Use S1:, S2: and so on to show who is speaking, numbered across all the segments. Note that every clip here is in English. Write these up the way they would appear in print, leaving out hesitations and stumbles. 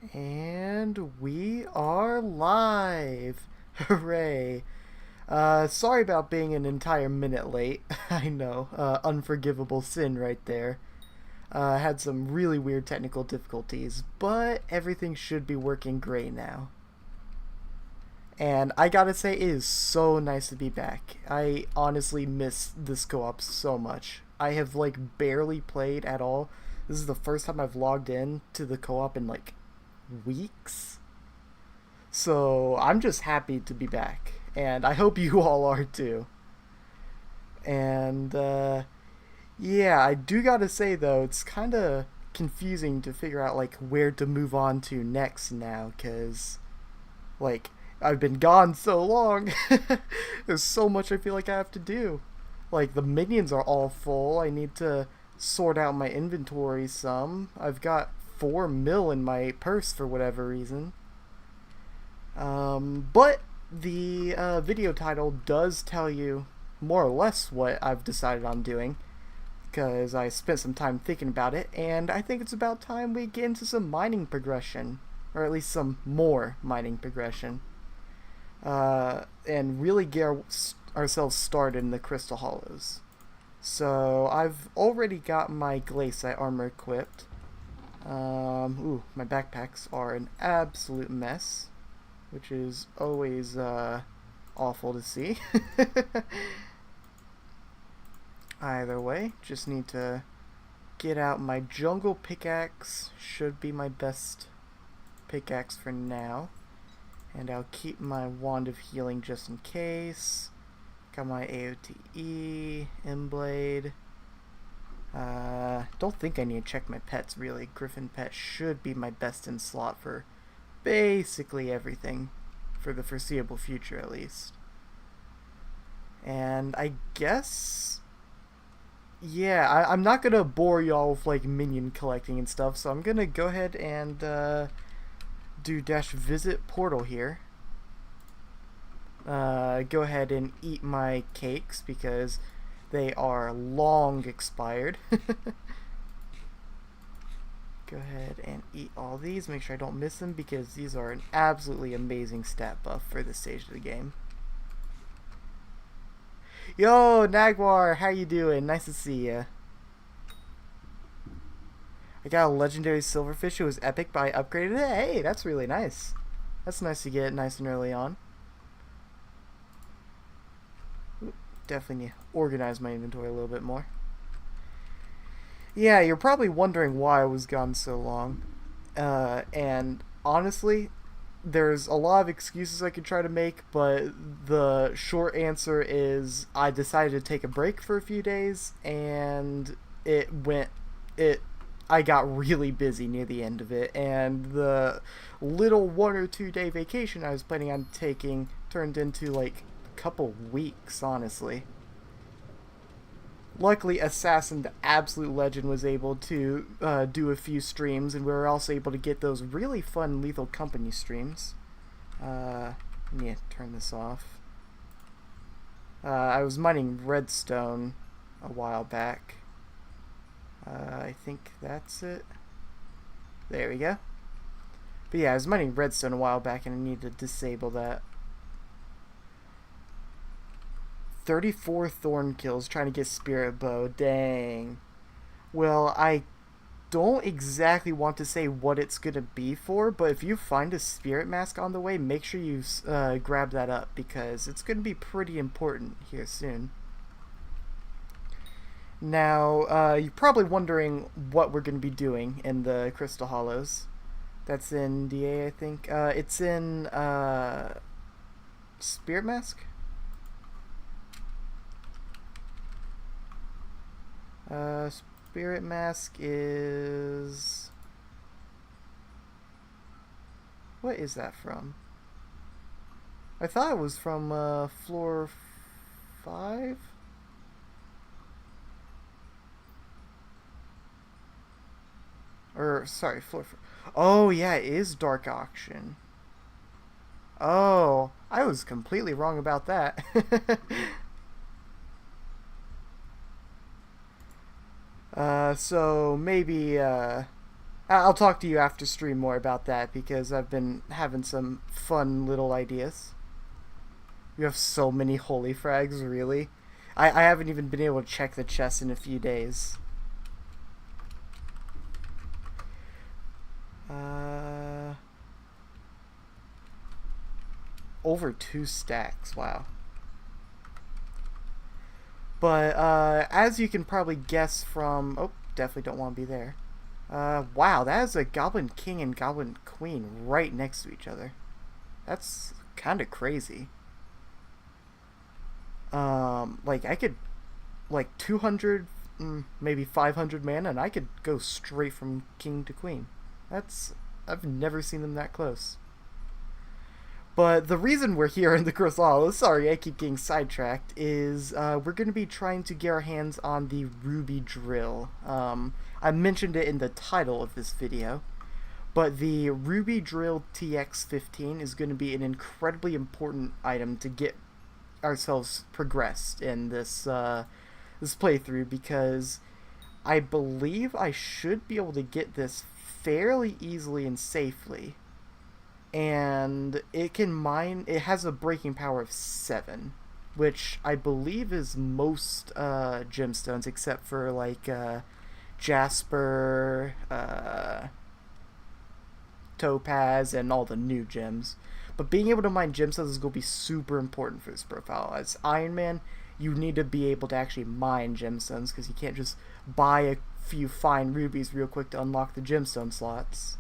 S1: And we are live! Hooray! Sorry about being an entire minute late. I know, unforgivable sin right there. Had some really weird technical difficulties, but everything should be working great now. And I gotta say, it is so nice to be back. I honestly miss this co-op so much. I have barely played at all. This is the first time I've logged in to the co-op in weeks. So I'm just happy to be back, and I hope you all are too. And yeah, I do gotta say though, it's kind of confusing to figure out where to move on to next now, cause like I've been gone so long. There's so much I feel like I have to do. Like the minions are all full. I need to sort out my inventory some. I've got 4 mil in my purse for whatever reason. But the video title does tell you more or less what I've decided on doing, because I spent some time thinking about it, and I think it's about time we get into some mining progression, or at least some more mining progression, and really get ourselves started in the Crystal Hollows. So I've already got my glaciite armor equipped. Ooh, my backpacks are an absolute mess, which is always awful to see. Either way, just need to get out my jungle pickaxe. Should be my best pickaxe for now. And I'll keep my wand of healing just in case. Got my AOTE, Emblade. Don't think I need to check my pets really. Griffin pet should be my best in slot for basically everything. For the foreseeable future at least. And I guess... yeah, I'm not gonna bore y'all with minion collecting and stuff, so I'm gonna go ahead and do dash visit portal here. Go ahead and eat my cakes because they are long expired. Go ahead and eat all these, make sure I don't miss them because these are an absolutely amazing stat buff for this stage of the game. Yo, Nagwar, how you doing? Nice to see ya. I got a legendary silverfish. It was epic, but I upgraded it. Hey, that's really nice. That's nice to get nice and early on. Ooh, definitely need to organize my inventory a little bit more. Yeah, you're probably wondering why I was gone so long. And honestly, there's a lot of excuses I could try to make, but the short answer is I decided to take a break for a few days, and I got really busy near the end of it, and the little 1 or 2 day vacation I was planning on taking turned into a couple weeks, honestly. Luckily, Assassin, the absolute legend, was able to do a few streams, and we were also able to get those really fun Lethal Company streams. Let me turn this off. I was mining redstone a while back. I think that's it. There we go. But yeah, I was mining redstone a while back, and I need to disable that. 34 thorn kills trying to get spirit bow. Dang. Well, I don't exactly want to say what it's gonna be for, but if you find a spirit mask on the way, make sure you grab that up because it's gonna be pretty important here soon. Now, you're probably wondering what we're gonna be doing in the Crystal Hollows. That's in DA, I think. It's in Spirit Mask. Spirit Mask is... what is that from? I thought it was from floor 5? Or, sorry, floor 4. Oh, yeah, it is Dark Auction. Oh, I was completely wrong about that. So maybe I'll talk to you after stream more about that because I've been having some fun little ideas. You have so many holy frags, really? I haven't even been able to check the chest in a few days. Over 2 stacks, wow. But as you can probably guess from... Oh, definitely don't want to be there. Wow, that is a Goblin King and Goblin Queen right next to each other. That's kind of crazy. Like, I could... Like, 200, maybe 500 mana, and I could go straight from King to Queen. That's... I've never seen them that close. But the reason we're here in the Crystal Hollows, sorry I keep getting sidetracked, is we're going to be trying to get our hands on the Ruby Drill. I mentioned it in the title of this video, but the Ruby Drill TX15 is going to be an incredibly important item to get ourselves progressed in this this playthrough, because I believe I should be able to get this fairly easily and safely. And it can mine, it has a breaking power of 7, which I believe is most gemstones except for like Jasper, Topaz, and all the new gems. But being able to mine gemstones is going to be super important for this profile. As Ironman, you need to be able to actually mine gemstones, because you can't just buy a few fine rubies real quick to unlock the gemstone slots.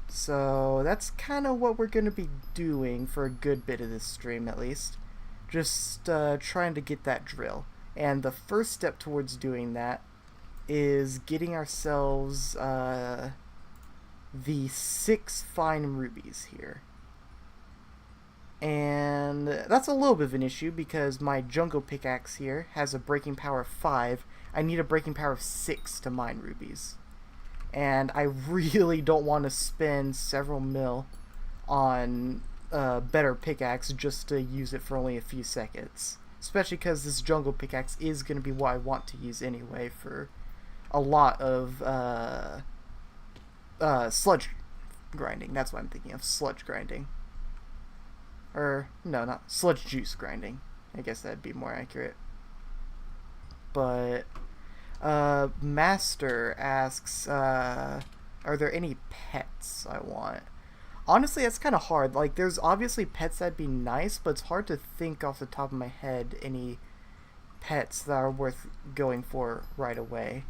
S1: So that's kind of what we're going to be doing for a good bit of this stream, at least. Just trying to get that drill. And the first step towards doing that is getting ourselves the 6 fine rubies here. And that's a little bit of an issue because my jungle pickaxe here has a breaking power of 5. I need a breaking power of 6 to mine rubies. And I really don't want to spend several mil on a better pickaxe just to use it for only a few seconds. Especially because this jungle pickaxe is going to be what I want to use anyway for a lot of sludge grinding. That's what I'm thinking of, sludge grinding. Or, no, not sludge juice grinding. I guess that'd be more accurate. But... Master asks, are there any pets I want? Honestly, that's kind of hard. Like, there's obviously pets that'd be nice, but it's hard to think off the top of my head any pets that are worth going for right away.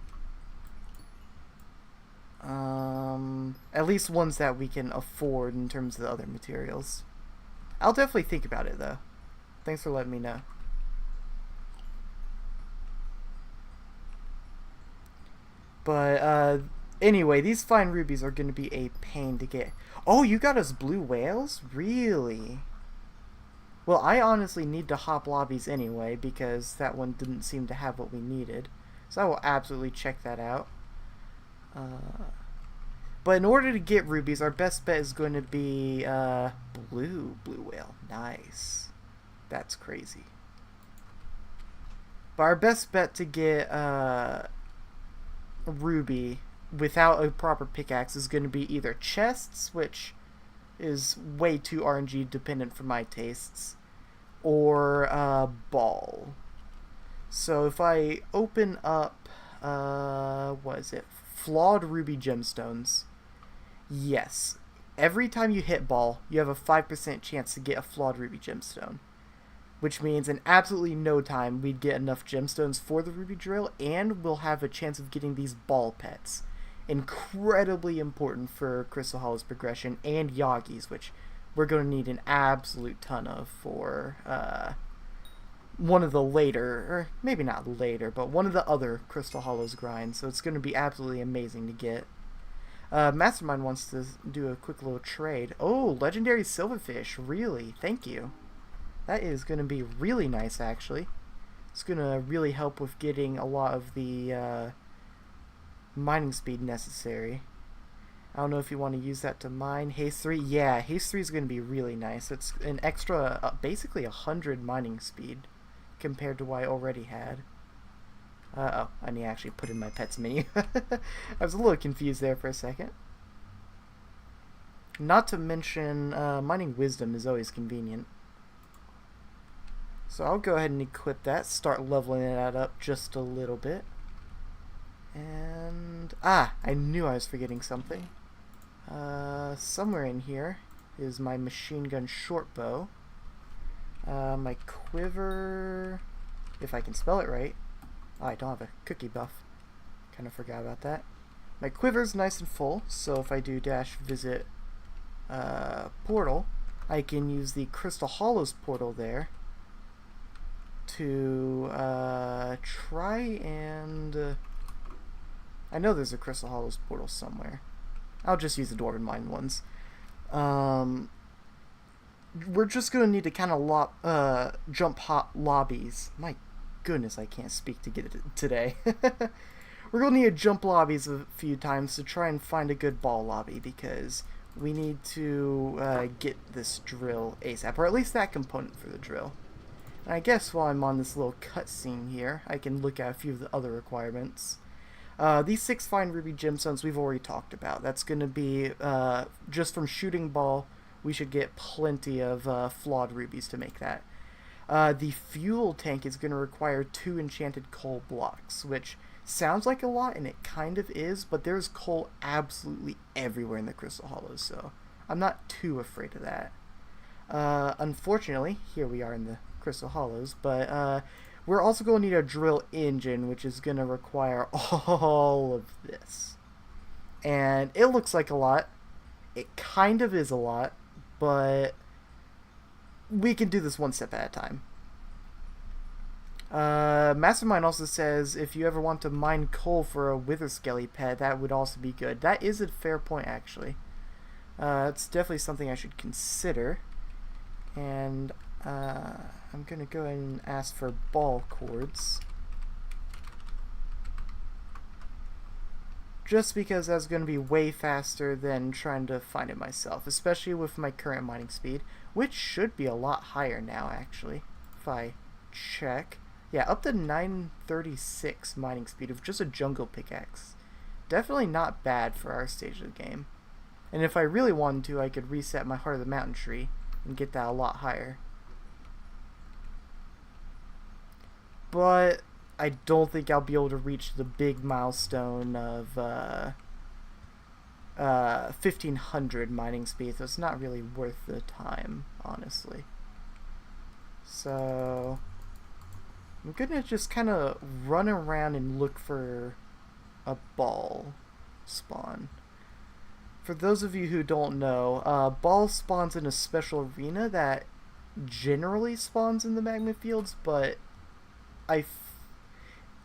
S1: At least ones that we can afford in terms of the other materials. I'll definitely think about it, though. Thanks for letting me know. But, anyway, these fine rubies are going to be a pain to get. Oh, you got us blue whales? Really? Well, I honestly need to hop lobbies anyway, because that one didn't seem to have what we needed. So I will absolutely check that out. But in order to get rubies, our best bet is going to be, blue whale. Nice. That's crazy. But our best bet to get, ruby without a proper pickaxe is going to be either chests, which is way too RNG dependent for my tastes, or ball. So if I open up what is it, flawed ruby gemstones, yes, every time you hit ball you have a 5% chance to get a flawed ruby gemstone. Which means in absolutely no time we'd get enough gemstones for the ruby drill, and we'll have a chance of getting these ball pets. Incredibly important for Crystal Hollows progression, and Yagis, which we're going to need an absolute ton of for one of the later, or maybe not later, but one of the other Crystal Hollows grinds. So it's going to be absolutely amazing to get. Mastermind wants to do a quick little trade. Oh, legendary silverfish, really? Thank you. That is going to be really nice, actually. It's going to really help with getting a lot of the mining speed necessary. I don't know if you want to use that to mine. Haste 3? Yeah, Haste 3 is going to be really nice. It's an extra, basically 100 mining speed compared to what I already had. Oh, I need to actually put in my pets menu. I was a little confused there for a second. Not to mention, mining wisdom is always convenient. So I'll go ahead and equip that, start leveling that up just a little bit. And, I knew I was forgetting something. Somewhere in here is my machine gun short bow. My quiver, if I can spell it right. Oh, I don't have a cookie buff. Kind of forgot about that. My quiver's nice and full, so if I do dash visit portal, I can use the Crystal Hollows portal there to try and... I know there's a Crystal Hollows portal somewhere. I'll just use the Dwarven Mine ones. We're just going to need to kind of jump hot lobbies. My goodness, I can't speak to get it today. We're going to need to jump lobbies a few times to try and find a good ball lobby, because we need to get this drill ASAP, or at least that component for the drill. And I guess while I'm on this little cutscene here, I can look at a few of the other requirements. These 6 fine ruby gemstones we've already talked about. That's going to be, just from shooting ball, we should get plenty of flawed rubies to make that. The fuel tank is going to require 2 enchanted coal blocks, which sounds like a lot, and it kind of is, but there's coal absolutely everywhere in the Crystal Hollows, so I'm not too afraid of that. Unfortunately, here we are in the Crystal Hollows, but we're also going to need a drill engine, which is going to require all of this. And it looks like a lot. It kind of is a lot, but we can do this one step at a time. Mastermind also says if you ever want to mine coal for a wither skelly pet, that would also be good. That is a fair point, actually. It's definitely something I should consider. And I'm going to go ahead and ask for ball cords. Just because that's going to be way faster than trying to find it myself, especially with my current mining speed, which should be a lot higher now, actually, if I check. Yeah, up to 936 mining speed with just a jungle pickaxe. Definitely not bad for our stage of the game. And if I really wanted to, I could reset my Heart of the Mountain tree and get that a lot higher. But I don't think I'll be able to reach the big milestone of 1500 mining speed, so it's not really worth the time, honestly. So I'm gonna just kind of run around and look for a ball spawn. For those of you who don't know, ball spawns in a special arena that generally spawns in the magma fields, but I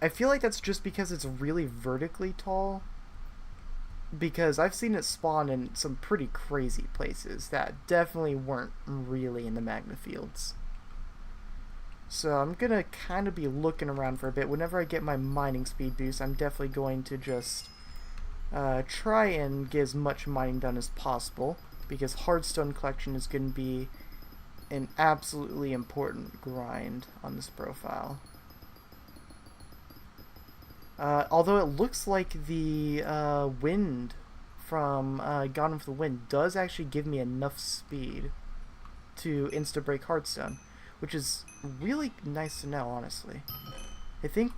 S1: feel like that's just because it's really vertically tall. Because I've seen it spawn in some pretty crazy places that definitely weren't really in the magma fields. So I'm gonna kind of be looking around for a bit. Whenever I get my mining speed boost, I'm definitely going to just try and get as much mining done as possible, because hardstone collection is going to be an absolutely important grind on this profile. Although it looks like the wind from Gone with the Wind does actually give me enough speed to insta-break hardstone, which is really nice to know, honestly. I think,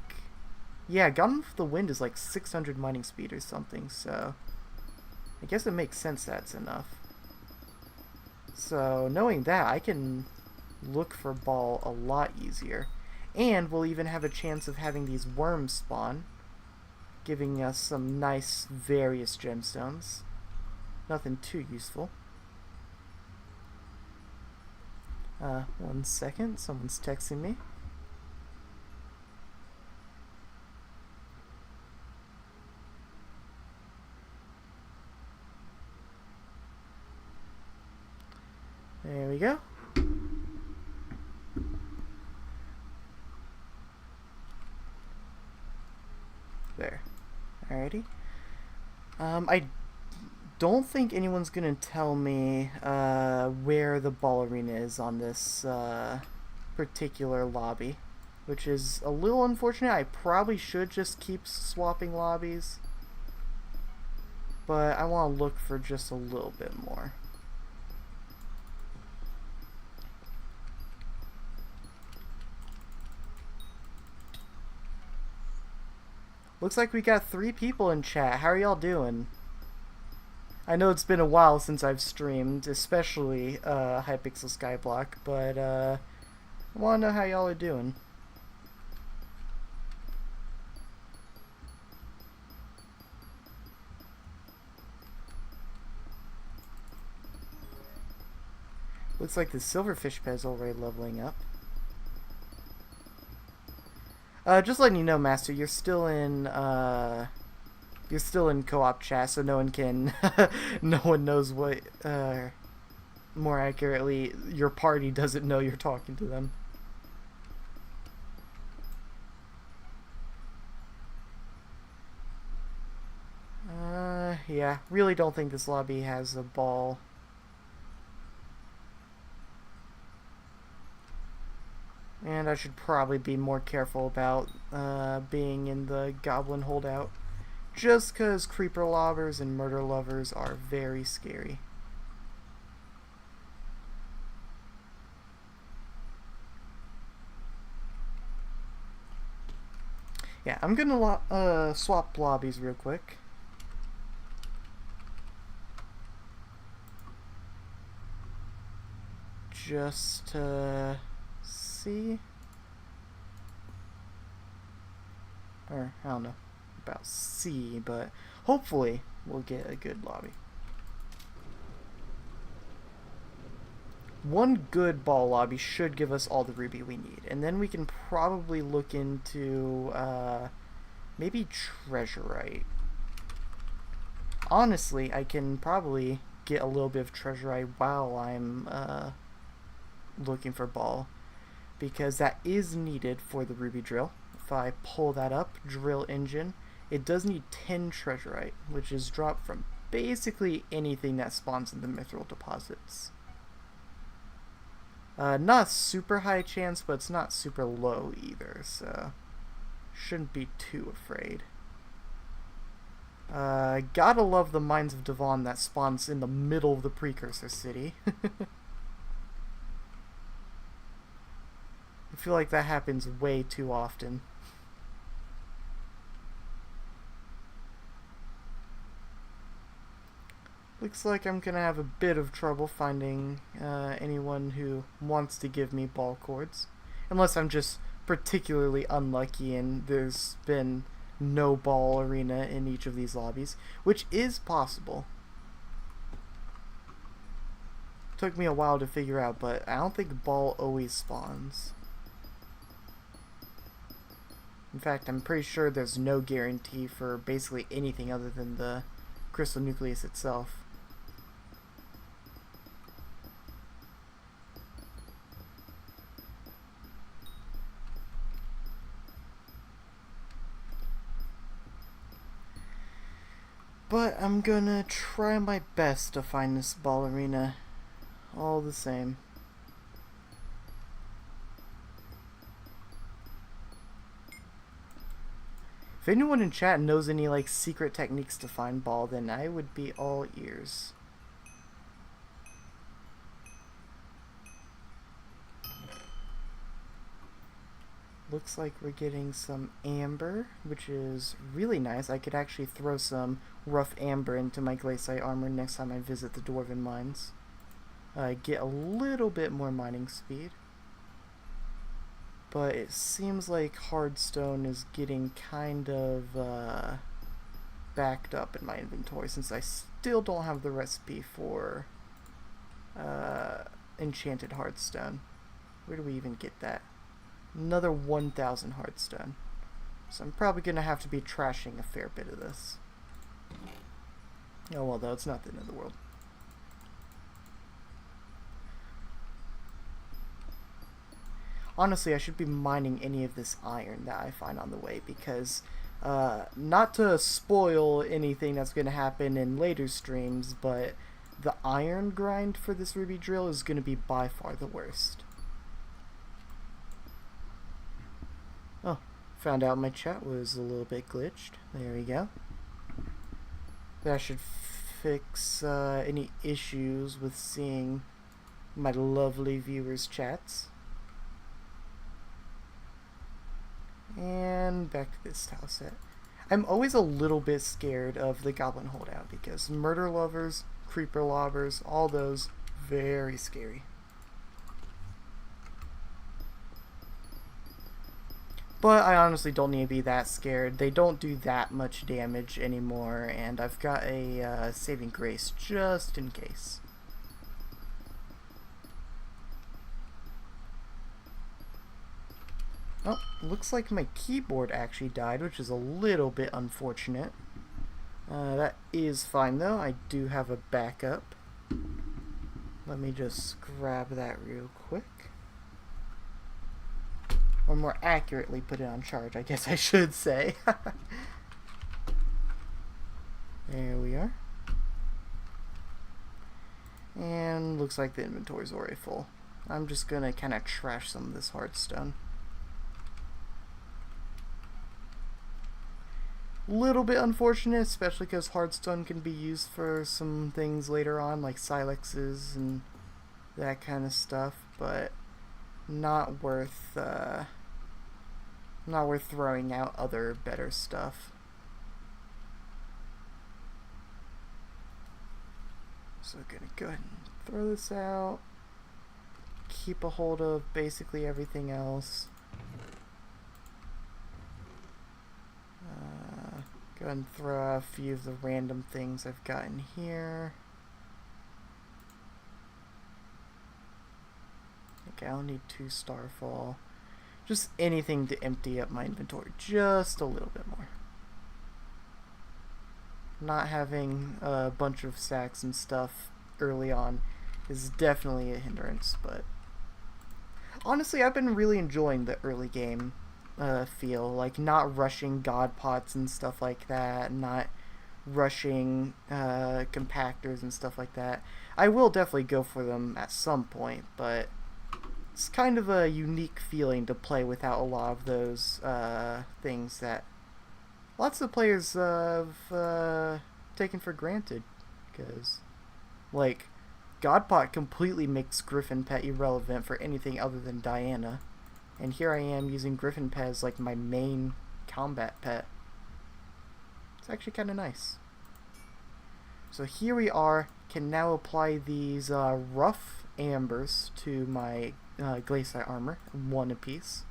S1: yeah, Gone with the Wind is like 600 mining speed or something, so I guess it makes sense that's enough. So knowing that, I can look for ball a lot easier. And we'll even have a chance of having these worms spawn, giving us some nice various gemstones. Nothing too useful. 1 second, someone's texting me. There we go. There. Alrighty. I don't think anyone's gonna tell me where the ball arena is on this particular lobby. which is a little unfortunate. I probably should just keep swapping lobbies, but I want to look for just a little bit more. Looks like we got 3 people in chat. How are y'all doing? I know it's been a while since I've streamed, especially Hypixel Skyblock, but I want to know how y'all are doing. Looks like the Silverfish Pet's already leveling up. Just letting you know, Master, you're still in co-op chat, so no one can, no one knows what, more accurately, your party doesn't know you're talking to them. Yeah, really don't think this lobby has a ball. And I should probably be more careful about being in the goblin holdout. Just because creeper lobbers and murder lovers are very scary. Yeah, I'm gonna swap lobbies real quick. Just to see. Or, I don't know about C, but hopefully we'll get a good lobby. One good ball lobby should give us all the ruby we need, and then we can probably look into maybe treasurite. Honestly, I can probably get a little bit of treasurite while I'm looking for ball, because that is needed for the ruby drill. If I pull that up, drill engine, it does need 10 treasurite, which is dropped from basically anything that spawns in the mithril deposits. Not a super high chance, but it's not super low either, so shouldn't be too afraid. Gotta love the Mines of Devon that spawns in the middle of the precursor city. I feel like that happens way too often. Looks like I'm gonna have a bit of trouble finding anyone who wants to give me ball cords. Unless I'm just particularly unlucky and there's been no ball arena in each of these lobbies, which is possible. Took me a while to figure out, but I don't think ball always spawns. In fact, I'm pretty sure there's no guarantee for basically anything other than the crystal nucleus itself. But I'm gonna try my best to find this ball arena all the same. If anyone in chat knows any like secret techniques to find ball, then I would be all ears. Looks like we're getting some amber, which is really nice. I could actually throw some rough amber into my glaciite armor next time I visit the dwarven mines. Get a little bit more mining speed. But it seems like hardstone is getting kind of backed up in my inventory since I still don't have the recipe for enchanted hardstone. Where do we even get that? Another 1,000 hardstone. So I'm probably going to have to be trashing a fair bit of this. Oh well, though, it's not the end of the world. Honestly, I should be mining any of this iron that I find on the way, because not to spoil anything that's going to happen in later streams, but the iron grind for this ruby drill is going to be by far the worst. Found out my chat was a little bit glitched. There we go. That should fix any issues with seeing my lovely viewers' chats. And back to this tile set. I'm always a little bit scared of the Goblin Holdout because murder lovers, creeper lobbers, all those, very scary. But I honestly don't need to be that scared. They don't do that much damage anymore, and I've got a saving grace just in case. Oh, looks like my keyboard actually died, which is a little bit unfortunate. That is fine though. I do have a backup. Let me just grab that real quick. Or more accurately, put it on charge, I guess I should say. There we are. And looks like the inventory's already full. I'm just gonna kind of trash some of this hardstone. Little bit unfortunate, especially because hardstone can be used for some things later on, like silexes and that kind of stuff, but not worth throwing out other better stuff. So gonna go ahead and throw this out. Keep a hold of basically everything else. Go ahead and throw out a few of the random things I've got in here. Okay, I'll need 2 Starfall. Just anything to empty up my inventory just a little bit more. Not having a bunch of sacks and stuff early on is definitely a hindrance, but honestly, I've been really enjoying the early game feel, like not rushing god pots and stuff like that, not rushing compactors and stuff like that. I will definitely go for them at some point, but it's kind of a unique feeling to play without a lot of those things that lots of players have taken for granted, because like Godpot completely makes Griffin Pet irrelevant for anything other than Diana. And here I am using Griffin Pet as like my main combat pet. It's actually kind of nice. So here we are, can now apply these rough ambers to my glacier armor, 1 apiece,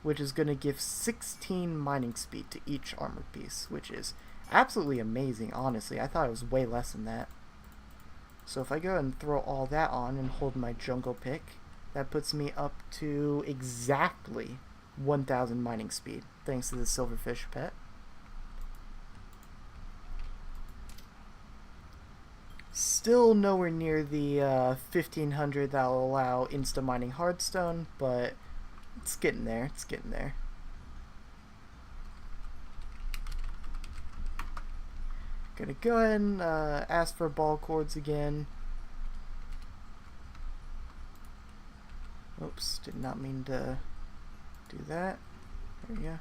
S1: which is going to give 16 mining speed to each armor piece, which is absolutely amazing, honestly. I thought it was way less than that. So if I go and throw all that on and hold my jungle pick, that puts me up to exactly 1,000 mining speed, thanks to the silverfish pet. Still nowhere near the 1,500 that will allow insta-mining hardstone, but it's getting there, it's getting there. Gonna go ahead and ask for ball cords again. Oops, did not mean to do that. There we go.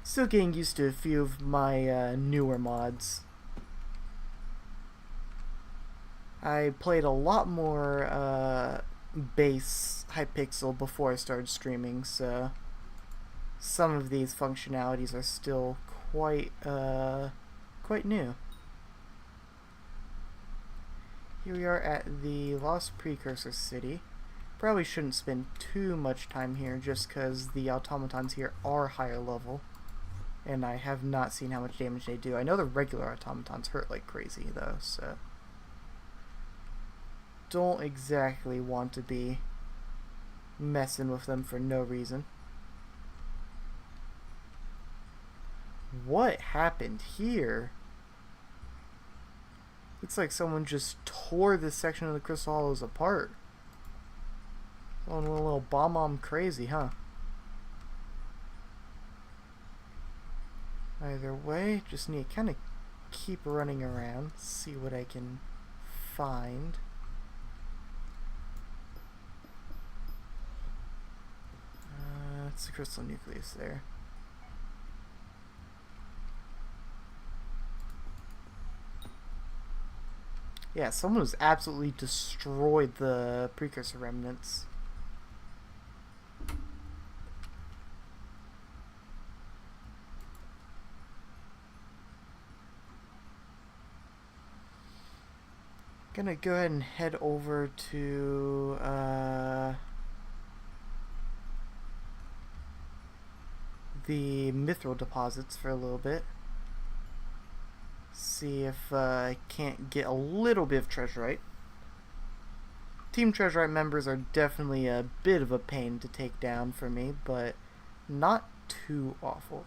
S1: Still getting used to a few of my newer mods. I played a lot more base Hypixel before I started streaming, so some of these functionalities are still quite new. Here we are at the Lost Precursor City. Probably shouldn't spend too much time here just because the automatons here are higher level, and I have not seen how much damage they do. I know the regular automatons hurt like crazy though, so don't exactly want to be messing with them for no reason. What happened here? Looks like someone just tore this section of the Crystal Hollows apart. Someone went a little bomb crazy, huh? Either way, just need to kind of keep running around, see what I can find. That's the crystal nucleus there. Yeah, someone has absolutely destroyed the precursor remnants. Gonna go ahead and head over to the mithril deposits for a little bit. See if I can't get a little bit of treasurite. Team Treasurite members are definitely a bit of a pain to take down for me, but not too awful.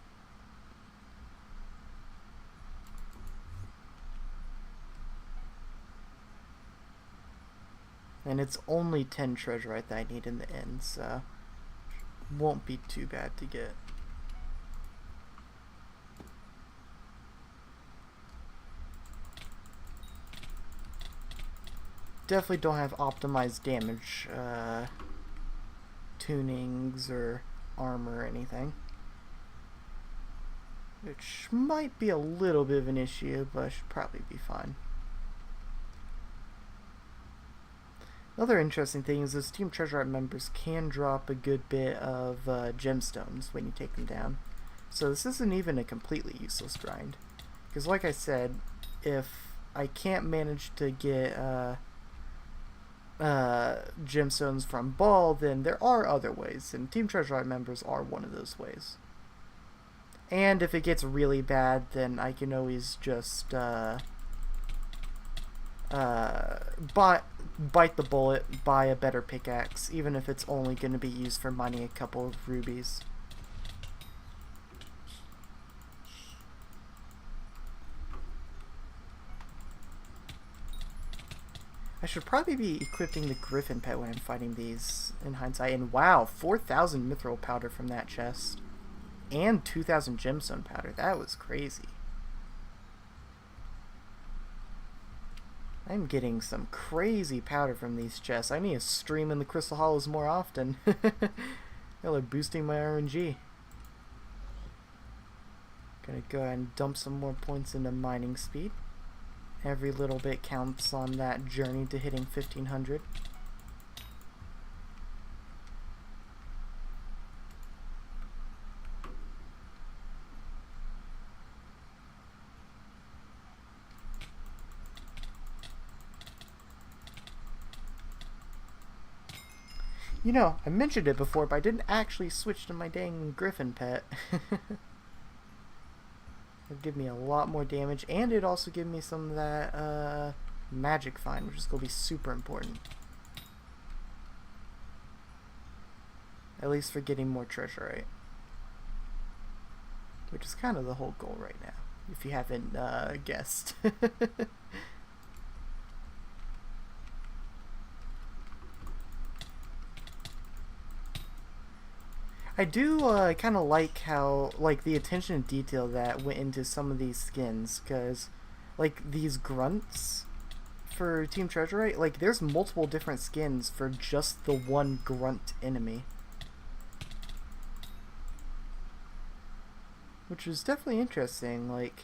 S1: And it's only 10 treasurite that I need in the end, so won't be too bad to get. Definitely don't have optimized damage tunings or armor or anything, which might be a little bit of an issue, but I should probably be fine. Another interesting thing is those Team Treasurite members can drop a good bit of gemstones when you take them down. So this isn't even a completely useless grind. Because like I said, if I can't manage to get gemstones from Ball, then there are other ways, and Team Treasurite members are one of those ways. And if it gets really bad, then I can always just bite the bullet, buy a better pickaxe, even if it's only going to be used for mining a couple of rubies. I should probably be equipping the Griffin pet when I'm fighting these in hindsight. And wow, 4,000 mithril powder from that chest. And 2,000 gemstone powder. That was crazy. I'm getting some crazy powder from these chests. I need to stream in the Crystal Hollows more often. Y'all are boosting my RNG. Gonna go ahead and dump some more points into mining speed. Every little bit counts on that journey to hitting 1,500. You know, I mentioned it before, but I didn't actually switch to my dang Griffin pet. It'd give me a lot more damage, and it'd also give me some of that magic find, which is going to be super important. At least for getting more treasurite. Which is kind of the whole goal right now, if you haven't guessed. I do kind of like how, like, the attention to detail that went into some of these skins, because, like, these grunts for Team Treasurite, like, there's multiple different skins for just the one grunt enemy. Which is definitely interesting. Like,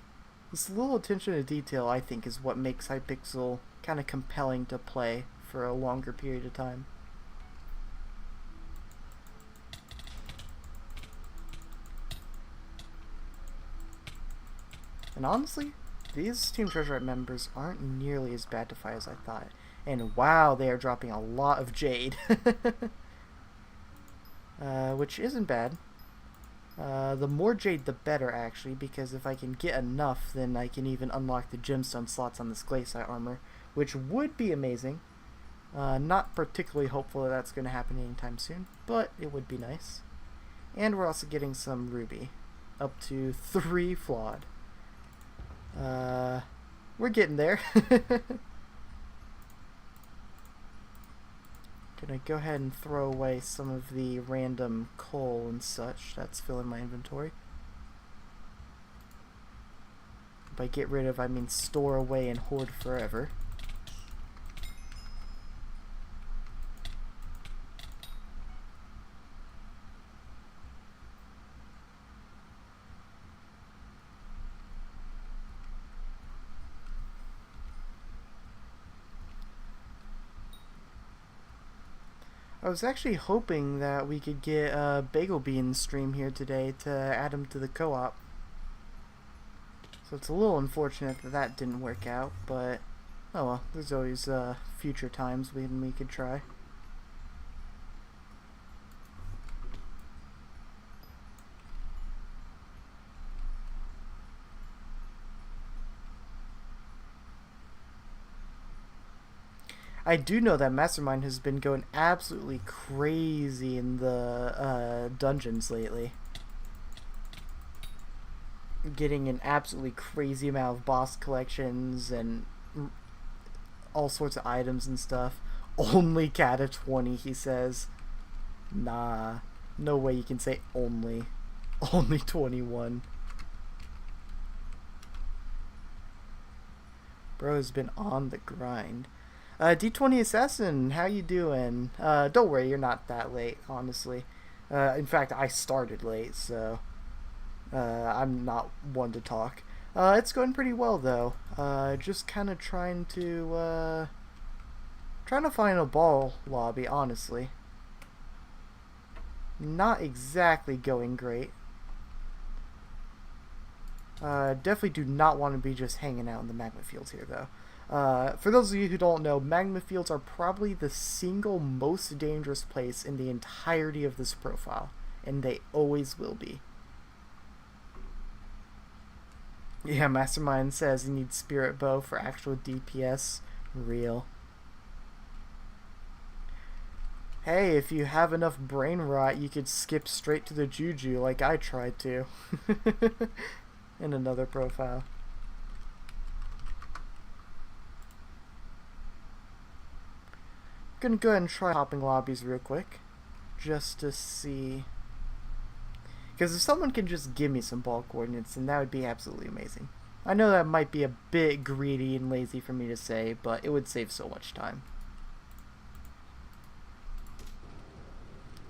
S1: this little attention to detail, I think, is what makes Hypixel kind of compelling to play for a longer period of time. And honestly, these Team Treasurite members aren't nearly as bad to fight as I thought. And wow, they are dropping a lot of jade. Which isn't bad. The more jade the better, actually, because if I can get enough, then I can even unlock the gemstone slots on this glacier armor, which would be amazing. Not particularly hopeful that that's going to happen anytime soon, but it would be nice. And we're also getting some ruby. Up to 3 flawed. We're getting there. Gonna go ahead and throw away some of the random coal and such that's filling my inventory. By get rid of, I mean store away and hoard forever. I was actually hoping that we could get Bagel Bean's stream here today to add him to the co-op. So it's a little unfortunate that that didn't work out, but oh well, there's always future times when we could try. I do know that Mastermind has been going absolutely crazy in the dungeons lately. Getting an absolutely crazy amount of boss collections and all sorts of items and stuff. Only cat of 20, he says. Nah, no way you can say only. Only 21. Bro has been on the grind. D20 Assassin, how you doing? Don't worry, you're not that late, honestly. In fact, I started late, so I'm not one to talk. It's going pretty well, though. Just kind of trying to find a ball lobby, honestly. Not exactly going great. Definitely do not want to be just hanging out in the magma fields here, though. For those of you who don't know, magma fields are probably the single most dangerous place in the entirety of this profile, and they always will be. Yeah, Mastermind says he needs Spirit Bow for actual DPS. Real. Hey, if you have enough brain rot, you could skip straight to the Juju like I tried to. In another profile. I'm gonna go ahead and try hopping lobbies real quick, just to see, because if someone can just give me some ball coordinates, then that would be absolutely amazing. I know that might be a bit greedy and lazy for me to say, but it would save so much time.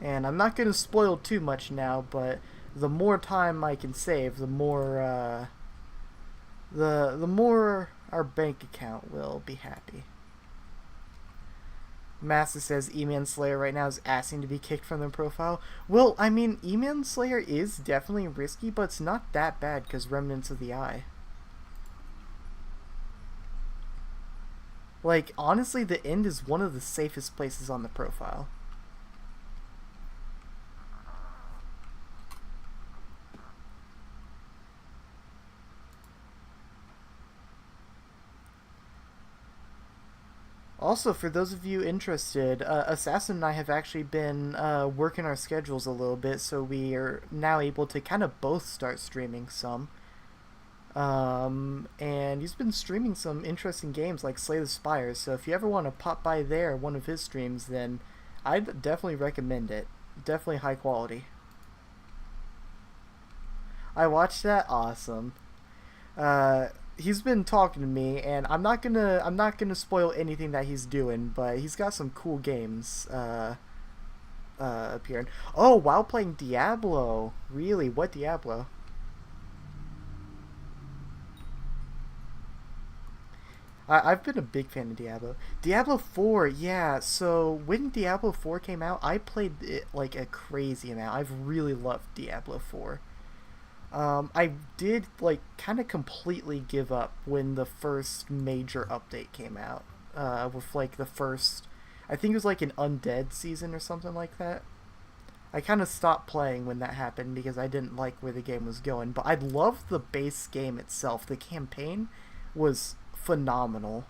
S1: And I'm not gonna spoil too much now, but the more time I can save, the more the more our bank account will be happy. Massa says E-Man Slayer right now is asking to be kicked from the profile. Well, I mean, E-Man Slayer is definitely risky, but it's not that bad because Remnants of the Eye. Like, honestly, the end is one of the safest places on the profile. Also, for those of you interested, Assassin and I have actually been working our schedules a little bit, so we are now able to kind of both start streaming some. And he's been streaming some interesting games like Slay the Spires, so if you ever want to pop by there, one of his streams, then I'd definitely recommend it. Definitely high quality. I watched that. Awesome. He's been talking to me, and I'm not gonna spoil anything that he's doing, but he's got some cool games appearing. Oh, while playing Diablo. Really? What Diablo? I've been a big fan of Diablo. Diablo 4, yeah, so when Diablo 4 came out, I played it like a crazy amount. I've really loved Diablo 4. I did, like, kind of completely give up when the first major update came out. With, like, the first, I think it was, like, an Undead season or something like that. I kind of stopped playing when that happened because I didn't like where the game was going. But I loved the base game itself. The campaign was phenomenal.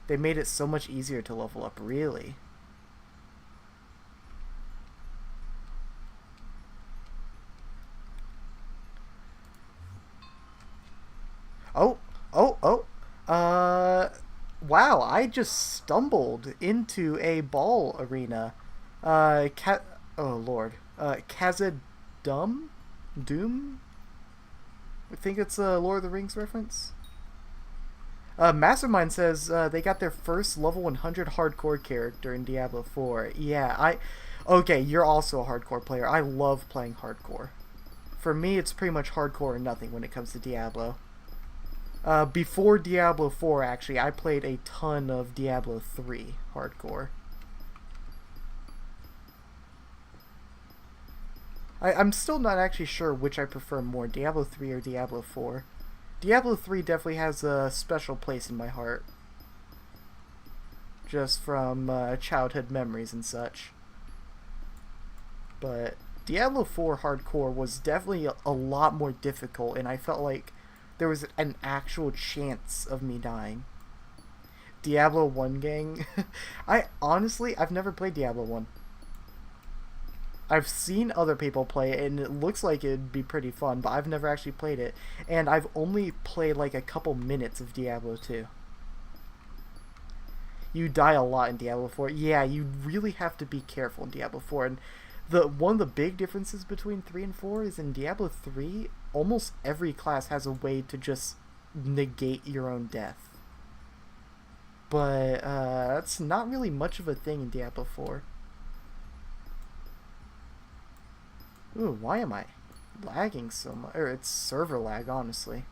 S1: They made it so much easier to level up, really. Wow, I just stumbled into a ball arena. Oh lord. Khazad-dûm? Doom? I think it's a Lord of the Rings reference. Mastermind says they got their first level 100 hardcore character in Diablo 4. Yeah, okay, you're also a hardcore player. I love playing hardcore. For me, it's pretty much hardcore or nothing when it comes to Diablo. Before Diablo 4, actually, I played a ton of Diablo 3 hardcore. I'm still not actually sure which I prefer more, Diablo 3 or Diablo 4. Diablo 3 definitely has a special place in my heart. Just from childhood memories and such. But Diablo 4 Hardcore was definitely a lot more difficult, and I felt like there was an actual chance of me dying. Diablo 1 gang. I've never played Diablo 1. I've seen other people play it, and it looks like it'd be pretty fun, but I've never actually played it. And I've only played like a couple minutes of Diablo 2. You die a lot in Diablo 4. Yeah, you really have to be careful in Diablo 4. And one of the big differences between 3 and 4 is in Diablo 3, almost every class has a way to just negate your own death. But that's not really much of a thing in Diablo 4. Ooh, why am I lagging so much? Or it's server lag, honestly.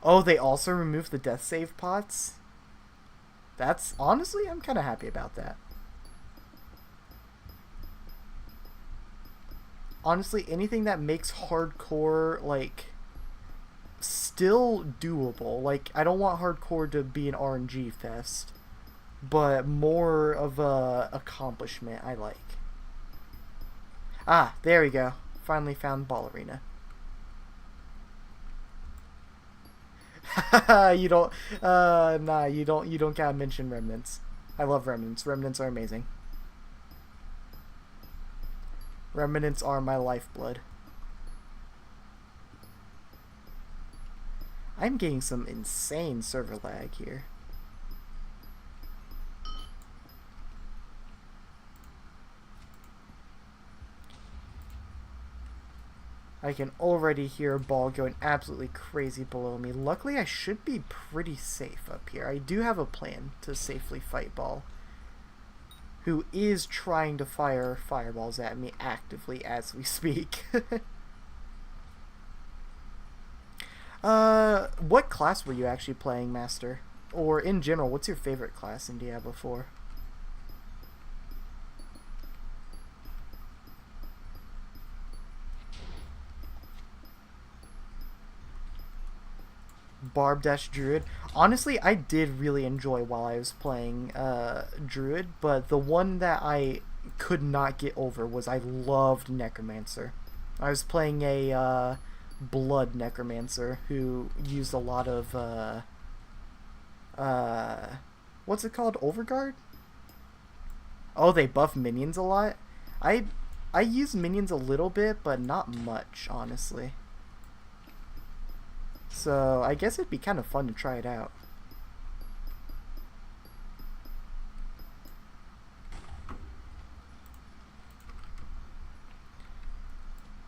S1: Oh, they also removed the death save pots? That's, honestly, I'm kind of happy about that. Honestly, anything that makes hardcore, like, still doable. Like, I don't want hardcore to be an RNG fest, but more of a accomplishment I like. Ah, there we go. Finally found Ballerina. You don't, nah, you don't gotta mention Remnants. I love Remnants. Remnants are amazing. Remnants are my lifeblood. I'm getting some insane server lag here. I can already hear a ball going absolutely crazy below me. Luckily, I should be pretty safe up here. I do have a plan to safely fight Ball, who is trying to fire fireballs at me actively as we speak. What class were you actually playing, Master? Or in general, what's your favorite class in Diablo 4? Barb dash Druid. Honestly, I did really enjoy while I was playing Druid, but the one that I could not get over was I loved Necromancer. I was playing a Blood Necromancer who used a lot of what's it called? Overguard? Oh, they buff minions a lot? I use minions a little bit, but not much, honestly. So, I guess it'd be kind of fun to try it out.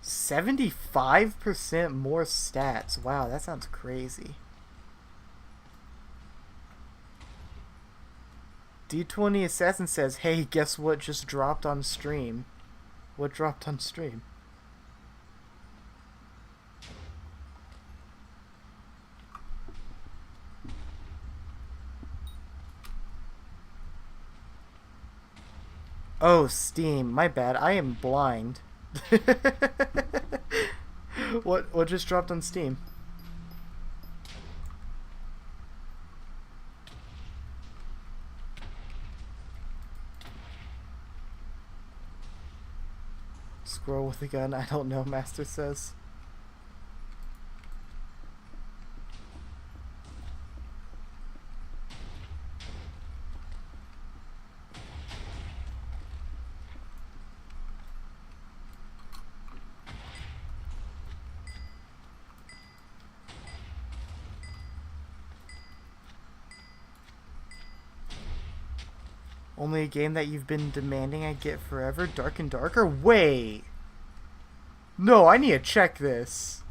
S1: $75% more stats. Wow, that sounds crazy. D20 Assassin says, hey, guess what just dropped on stream? What dropped on stream? Oh, Steam. My bad. I am blind. What just dropped on Steam? Squirrel with a gun? I don't know, Master says. Only a game that you've been demanding I get forever? Dark and Darker? Wait! No, I need to check this.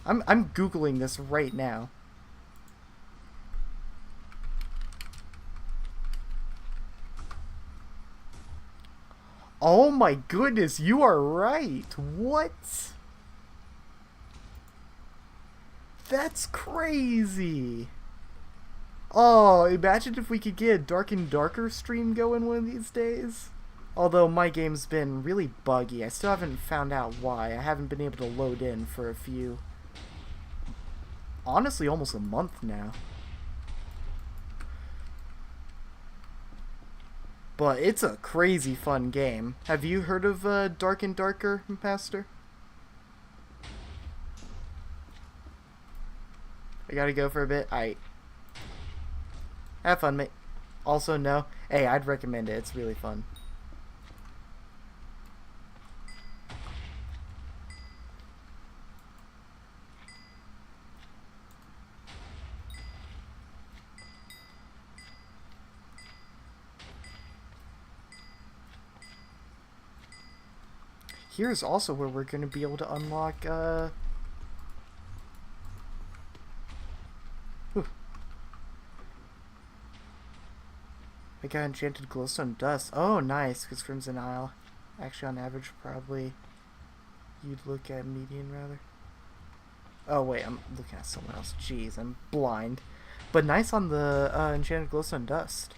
S1: I'm Googling this right now. Oh my goodness, you are right. What? That's crazy. Oh, imagine if we could get a Dark and Darker stream going one of these days. Although my game's been really buggy. I still haven't found out why. I haven't been able to load in for a few... honestly, almost a month now. But it's a crazy fun game. Have you heard of Dark and Darker, Master? I gotta go for a bit. Have fun, mate. Also, no. Hey, I'd recommend it. It's really fun. Here's also where we're going to be able to unlock, I got enchanted glowstone dust. Oh, nice, because Crimson Isle. Actually, on average, probably you'd look at median, rather. Oh, wait, I'm looking at someone else. Jeez, I'm blind. But nice on the enchanted glowstone dust.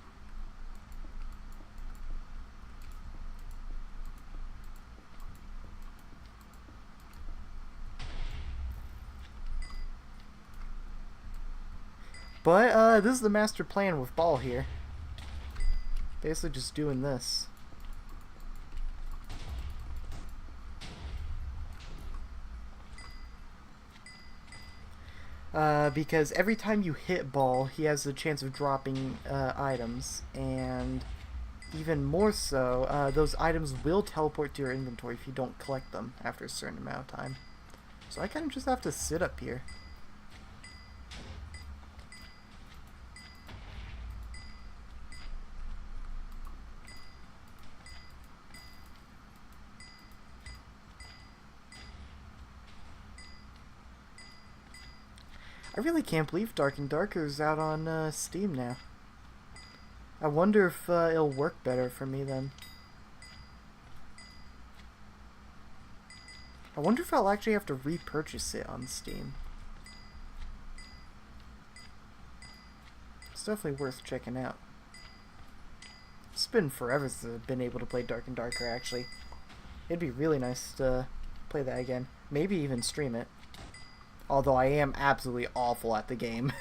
S1: But this is the master plan with Ball here. Basically just doing this. Because every time you hit Ball, he has a chance of dropping items, and even more so, those items will teleport to your inventory if you don't collect them after a certain amount of time. So I kind of just have to sit up here. I really can't believe Dark and Darker is out on Steam now. I wonder if it'll work better for me then. I wonder if I'll actually have to repurchase it on Steam. It's definitely worth checking out. It's been forever since I've been able to play Dark and Darker, actually. It'd be really nice to play that again. Maybe even stream it. Although I am absolutely awful at the game.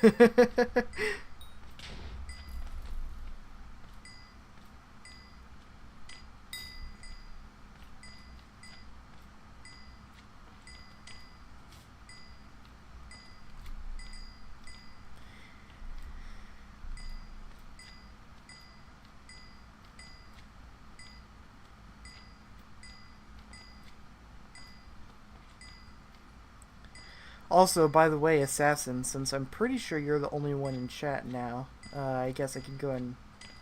S1: Also, by the way, Assassin, since I'm pretty sure you're the only one in chat now, I guess I could go and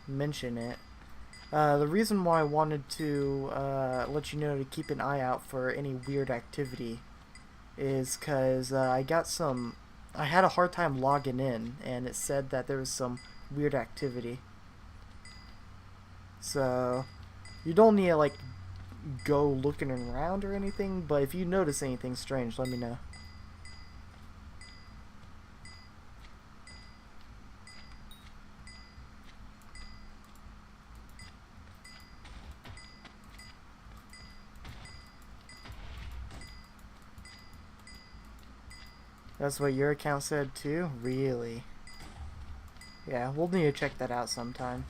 S1: mention it. The reason why I wanted to let you know to keep an eye out for any weird activity is because I had a hard time logging in, and it said that there was some weird activity. So, you don't need to, like, go looking around or anything, but if you notice anything strange, let me know. That's what your account said too? Really? Yeah, we'll need to check that out sometime.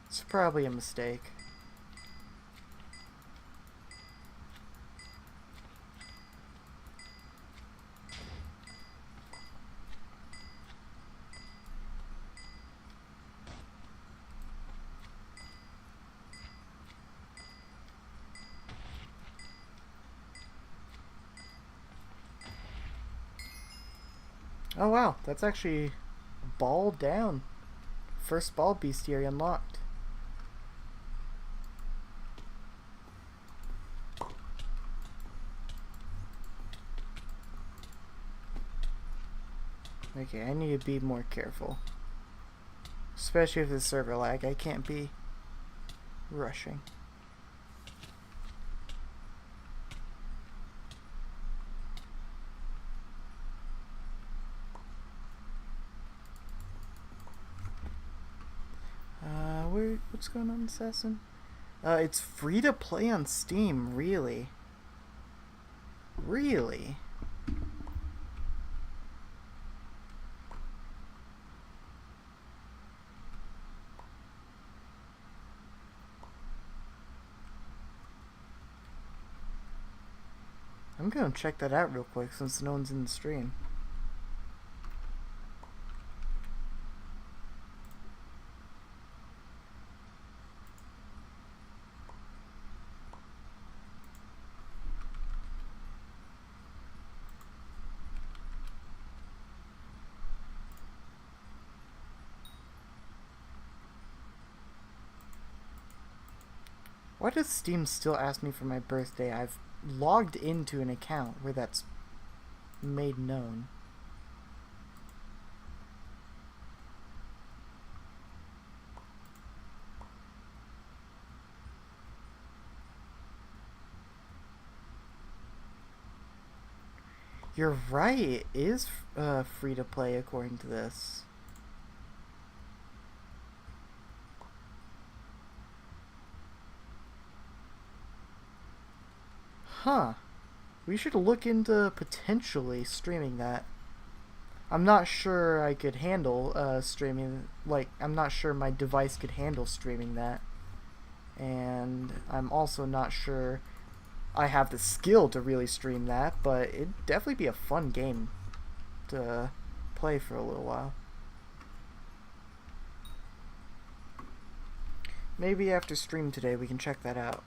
S1: It's probably a mistake. Oh wow, that's actually ball down. First ball bestiary unlocked. Okay, I need to be more careful. Especially if it's server lag, I can't be rushing. What's going on, Assassin? It's free to play on Steam, really. Really? I'm gonna check that out real quick since no one's in the stream. Why does Steam still ask me for my birthday? I've logged into an account where that's made known. You're right, it is free to play according to this. Huh. We should look into potentially streaming that. I'm not sure I could handle streaming, like, I'm not sure my device could handle streaming that. And I'm also not sure I have the skill to really stream that, but it'd definitely be a fun game to play for a little while. Maybe after stream today we can check that out.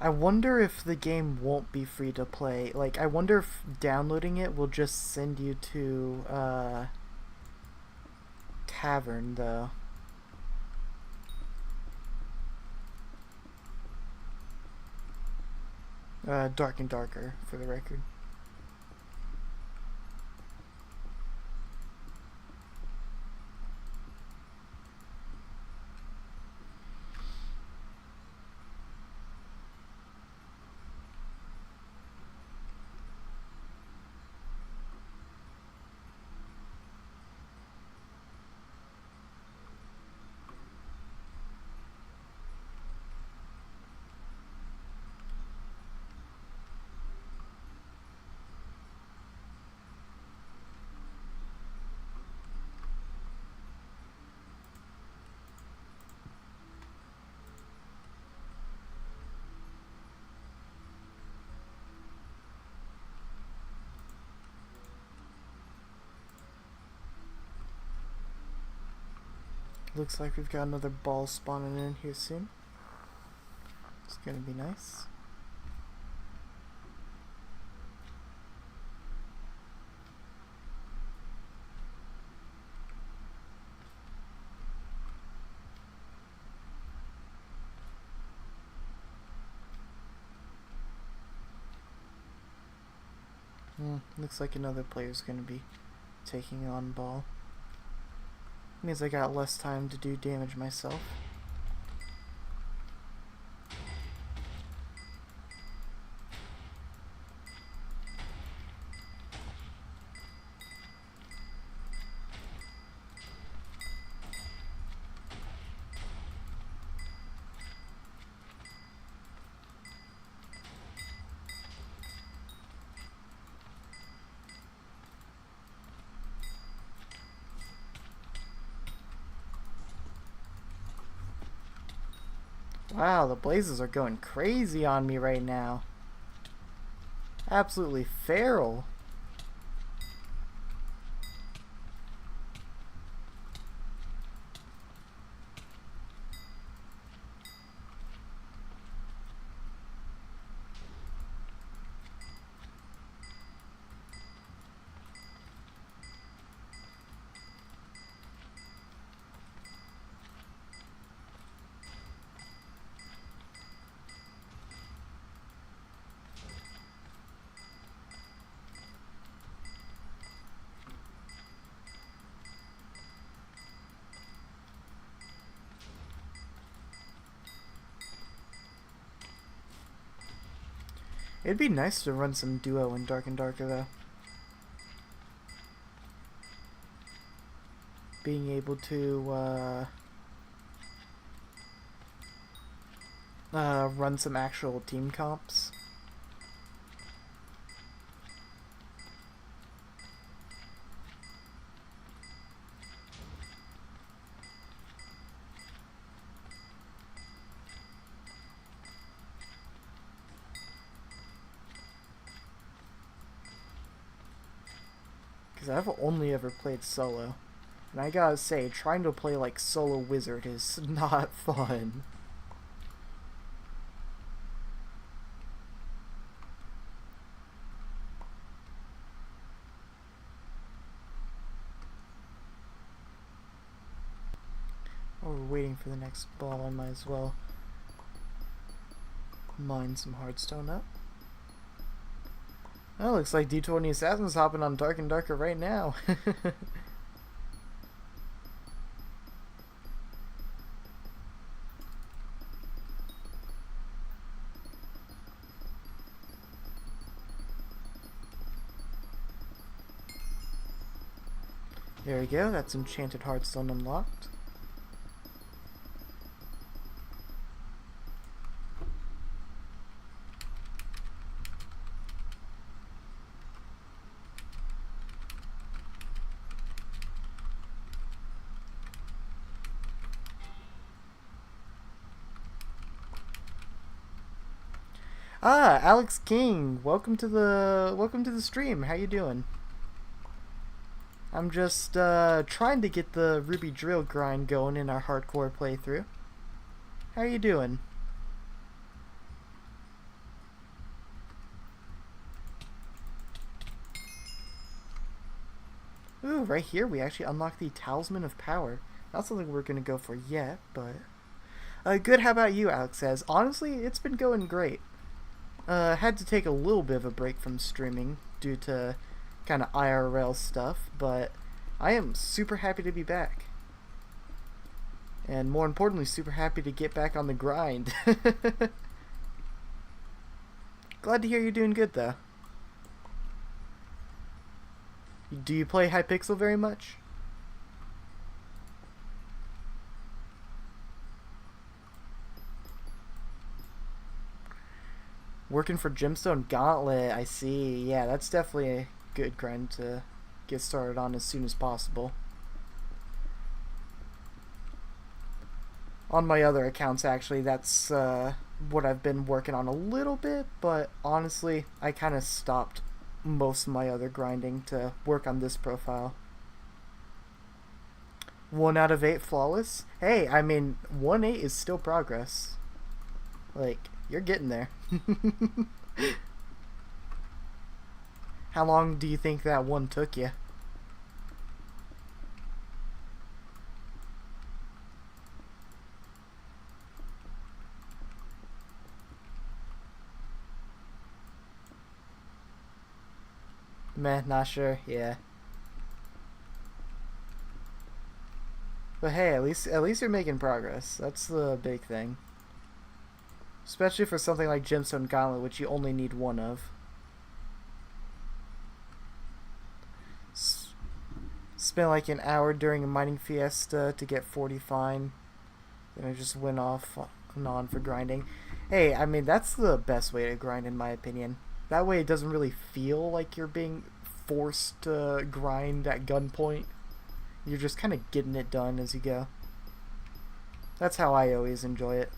S1: I wonder if the game won't be free to play. Like, I wonder if downloading it will just send you to Tavern, though. Dark and Darker, for the record. Looks like we've got another ball spawning in here soon. It's gonna be nice. Looks like another player's gonna be taking on ball. Means I got less time to do damage myself. Wow, the blazes are going crazy on me right now. Absolutely feral. It'd be nice to run some duo in Dark and Darker though. Being able to run some actual team comps. Because I've only ever played solo. And I gotta say, trying to play like solo wizard is not fun. While we're waiting for the next ball, I might as well mine some hardstone up. Oh, looks like D20 Assassin's hopping on Dark and Darker right now. There we go, that's enchanted hardstone unlocked. Ah, Alex King, welcome to the stream. How you doing? I'm just trying to get the Ruby Drill grind going in our hardcore playthrough. How you doing? Ooh, right here we actually unlock the Talisman of Power. Not something we're gonna go for yet, but good. How about you, Alex says? Honestly, it's been going great. Had to take a little bit of a break from streaming due to kind of IRL stuff, but I am super happy to be back. And more importantly, super happy to get back on the grind. Glad to hear you're doing good, though. Do you play Hypixel very much? Working for Gemstone Gauntlet, I see. Yeah, that's definitely a good grind to get started on as soon as possible. On my other accounts, actually, that's what I've been working on a little bit, but honestly, I kind of stopped most of my other grinding to work on this profile. 1 out of 8 flawless? Hey, I mean, 1-8 is still progress. Like, you're getting there. How long do you think that one took you? Meh, not sure. Yeah. But hey, at least you're making progress. That's the big thing. Especially for something like Gemstone Gauntlet, which you only need one of. Spent like an hour during a mining fiesta to get 40 fine. Then I just went off and on for grinding. Hey, I mean, that's the best way to grind in my opinion. That way it doesn't really feel like you're being forced to grind at gunpoint. You're just kind of getting it done as you go. That's how I always enjoy it.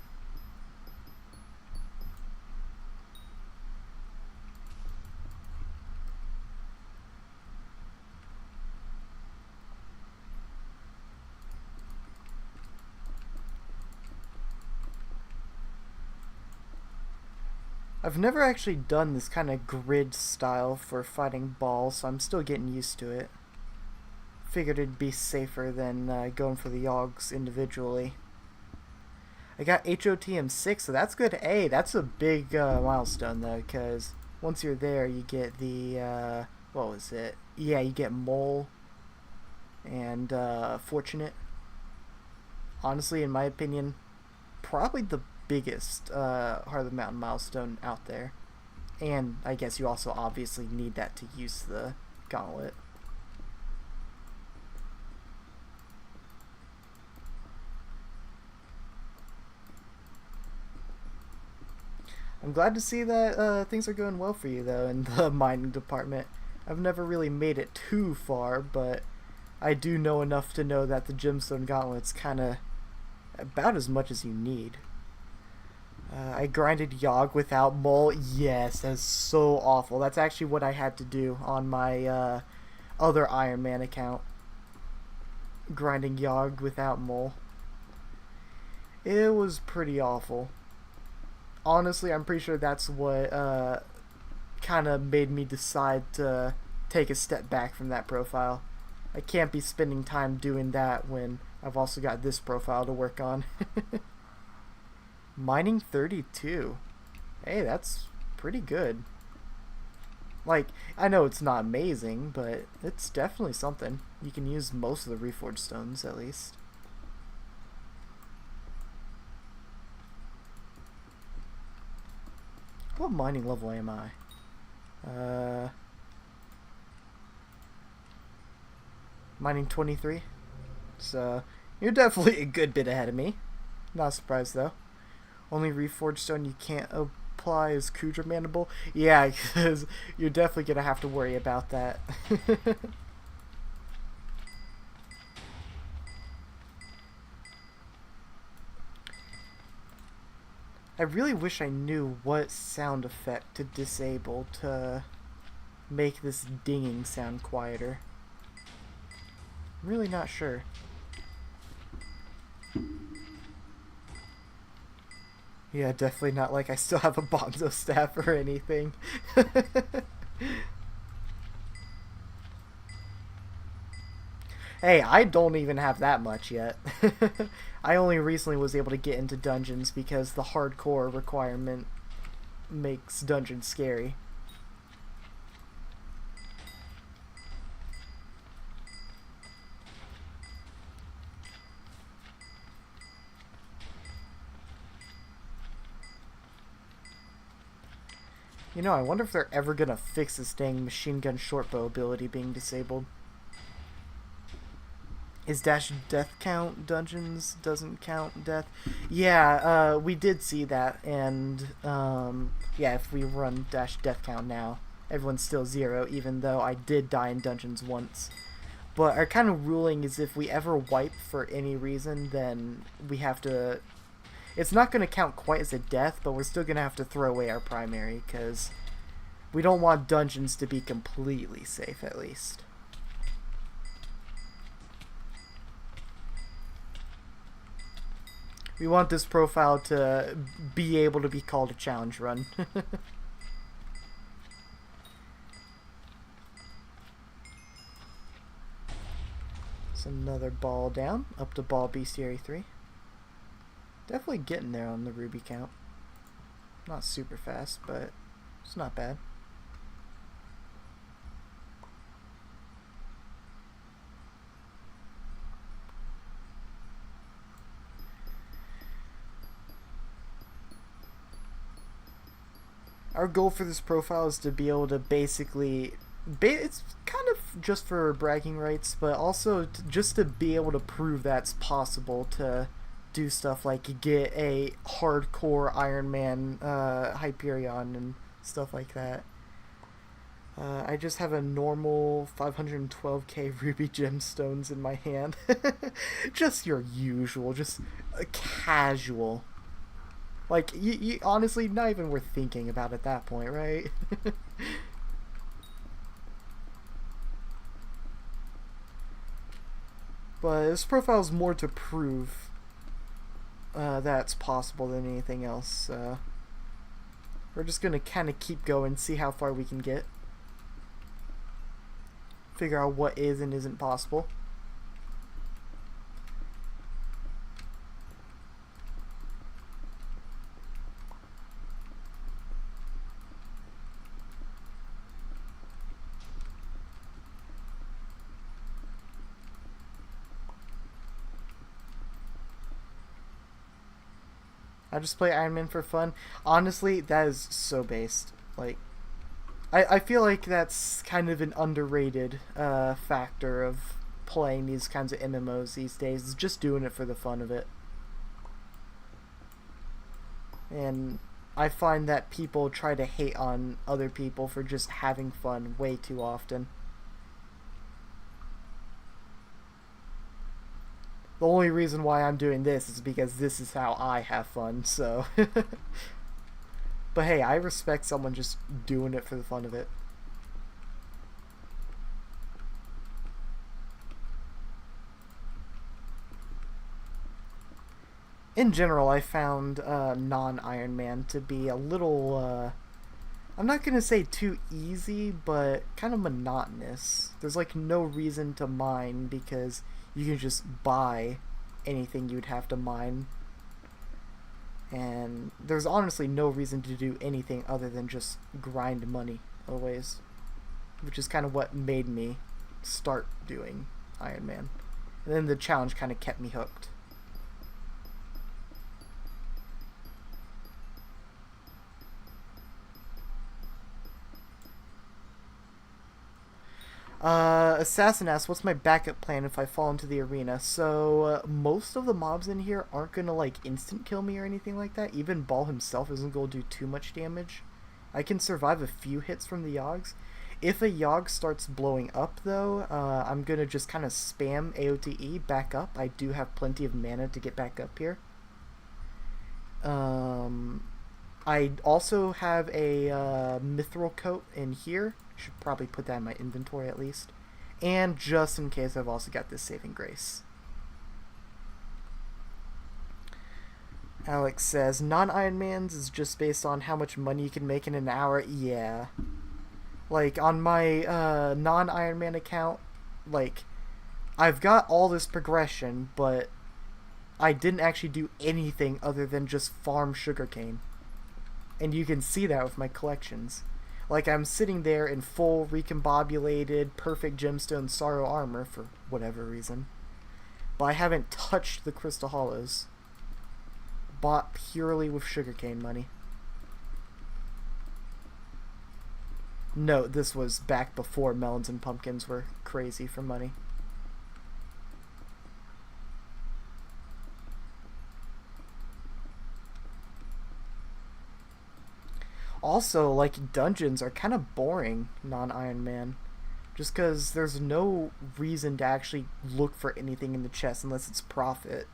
S1: I've never actually done this kind of grid style for fighting balls, so I'm still getting used to it. Figured it'd be safer than going for the Yogs individually. I got HOTM 6, so that's good. Hey, that's a big milestone though, because once you're there, you get the what was it? Yeah, you get Mole and Fortunate. Honestly, in my opinion, probably the biggest Heart of the Mountain milestone out there. And I guess you also obviously need that to use the gauntlet. I'm glad to see that things are going well for you, though, in the mining department. I've never really made it too far, but I do know enough to know that the Gemstone Gauntlet's kind of about as much as you need. I grinded Yogg without Mole. Yes, that's so awful. That's actually what I had to do on my other Ironman account. Grinding Yogg without Mole. It was pretty awful. Honestly, I'm pretty sure that's what kind of made me decide to take a step back from that profile. I can't be spending time doing that when I've also got this profile to work on. Mining 32. Hey, that's pretty good. Like, I know it's not amazing, but it's definitely something. You can use most of the reforged stones, at least. What mining level am I? Mining 23. So, you're definitely a good bit ahead of me. Not surprised, though. Only reforged stone you can't apply is Kudra Mandible. Yeah, because you're definitely going to have to worry about that. I really wish I knew what sound effect to disable to make this dinging sound quieter. I'm really not sure. Yeah, definitely not like I still have a Bonzo staff or anything. Hey, I don't even have that much yet. I only recently was able to get into dungeons because the hardcore requirement makes dungeons scary. You know, I wonder if they're ever gonna fix this dang machine gun shortbow ability being disabled. Is dash death count dungeons doesn't count death? Yeah, we did see that, and yeah, if we run dash death count now, everyone's still 0, even though I did die in dungeons once. But our kind of ruling is if we ever wipe for any reason, then we have to... It's not going to count quite as a death, but we're still going to have to throw away our primary, because we don't want dungeons to be completely safe, at least. We want this profile to be able to be called a challenge run. It's another ball down, up to ball bestiary 3. Definitely getting there on the ruby count. Not super fast, but it's not bad. Our goal for this profile is to be able to basically, it's kind of just for bragging rights, but also just to be able to prove that's possible to do stuff like get a hardcore Ironman Hyperion and stuff like that. I just have a normal 512k ruby gemstones in my hand. Just your usual, just a casual. Like, you honestly, not even worth thinking about at that point, right? But this profile is more to prove that's possible than anything else. We're just going to kind of keep going, see how far we can get. Figure out what is and isn't possible. I just play Iron Man for fun. Honestly, that is so based. Like, I feel like that's kind of an underrated factor of playing these kinds of MMOs these days. Is just doing it for the fun of it. And I find that people try to hate on other people for just having fun way too often. The only reason why I'm doing this is because this is how I have fun, so. But hey, I respect someone just doing it for the fun of it. In general, I found non-Iron Man to be a little, I'm not going to say too easy, but kind of monotonous. There's like no reason to mine because you can just buy anything you'd have to mine. And there's honestly no reason to do anything other than just grind money always. Which is kind of what made me start doing Iron Man. And then the challenge kind of kept me hooked. Assassin asks, what's my backup plan if I fall into the arena? So, most of the mobs in here aren't gonna, like, instant kill me or anything like that. Even Ball himself isn't gonna do too much damage. I can survive a few hits from the Yogs. If a Yogg starts blowing up, though, I'm gonna just kind of spam AOTE back up. I do have plenty of mana to get back up here. I also have a mithril coat in here. Should probably put that in my inventory at least. And just in case, I've also got this saving grace. Alex says, non-Iron Man's is just based on how much money you can make in an hour. Yeah. Like, on my non-Iron Man account, like, I've got all this progression, but I didn't actually do anything other than just farm sugarcane. And you can see that with my collections. Like, I'm sitting there in full recombobulated, perfect gemstone sorrow armor for whatever reason. But I haven't touched the crystal hollows. Bought purely with sugarcane money. No, this was back before melons and pumpkins were crazy for money. Also, like, dungeons are kind of boring non-Iron Man. Just because there's no reason to actually look for anything in the chest unless it's profit.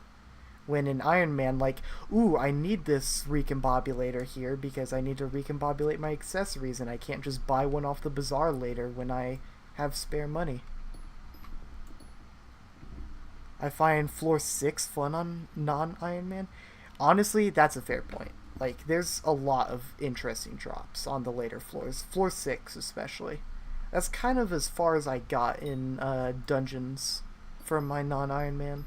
S1: When in Iron Man, like, ooh, I need this recombobulator here because I need to recombobulate my accessories and I can't just buy one off the bazaar later when I have spare money. I find floor 6 fun on non-Iron Man. Honestly, that's a fair point. Like, there's a lot of interesting drops on the later floors. Floor 6 especially. That's kind of as far as I got in dungeons from my non-Iron Man.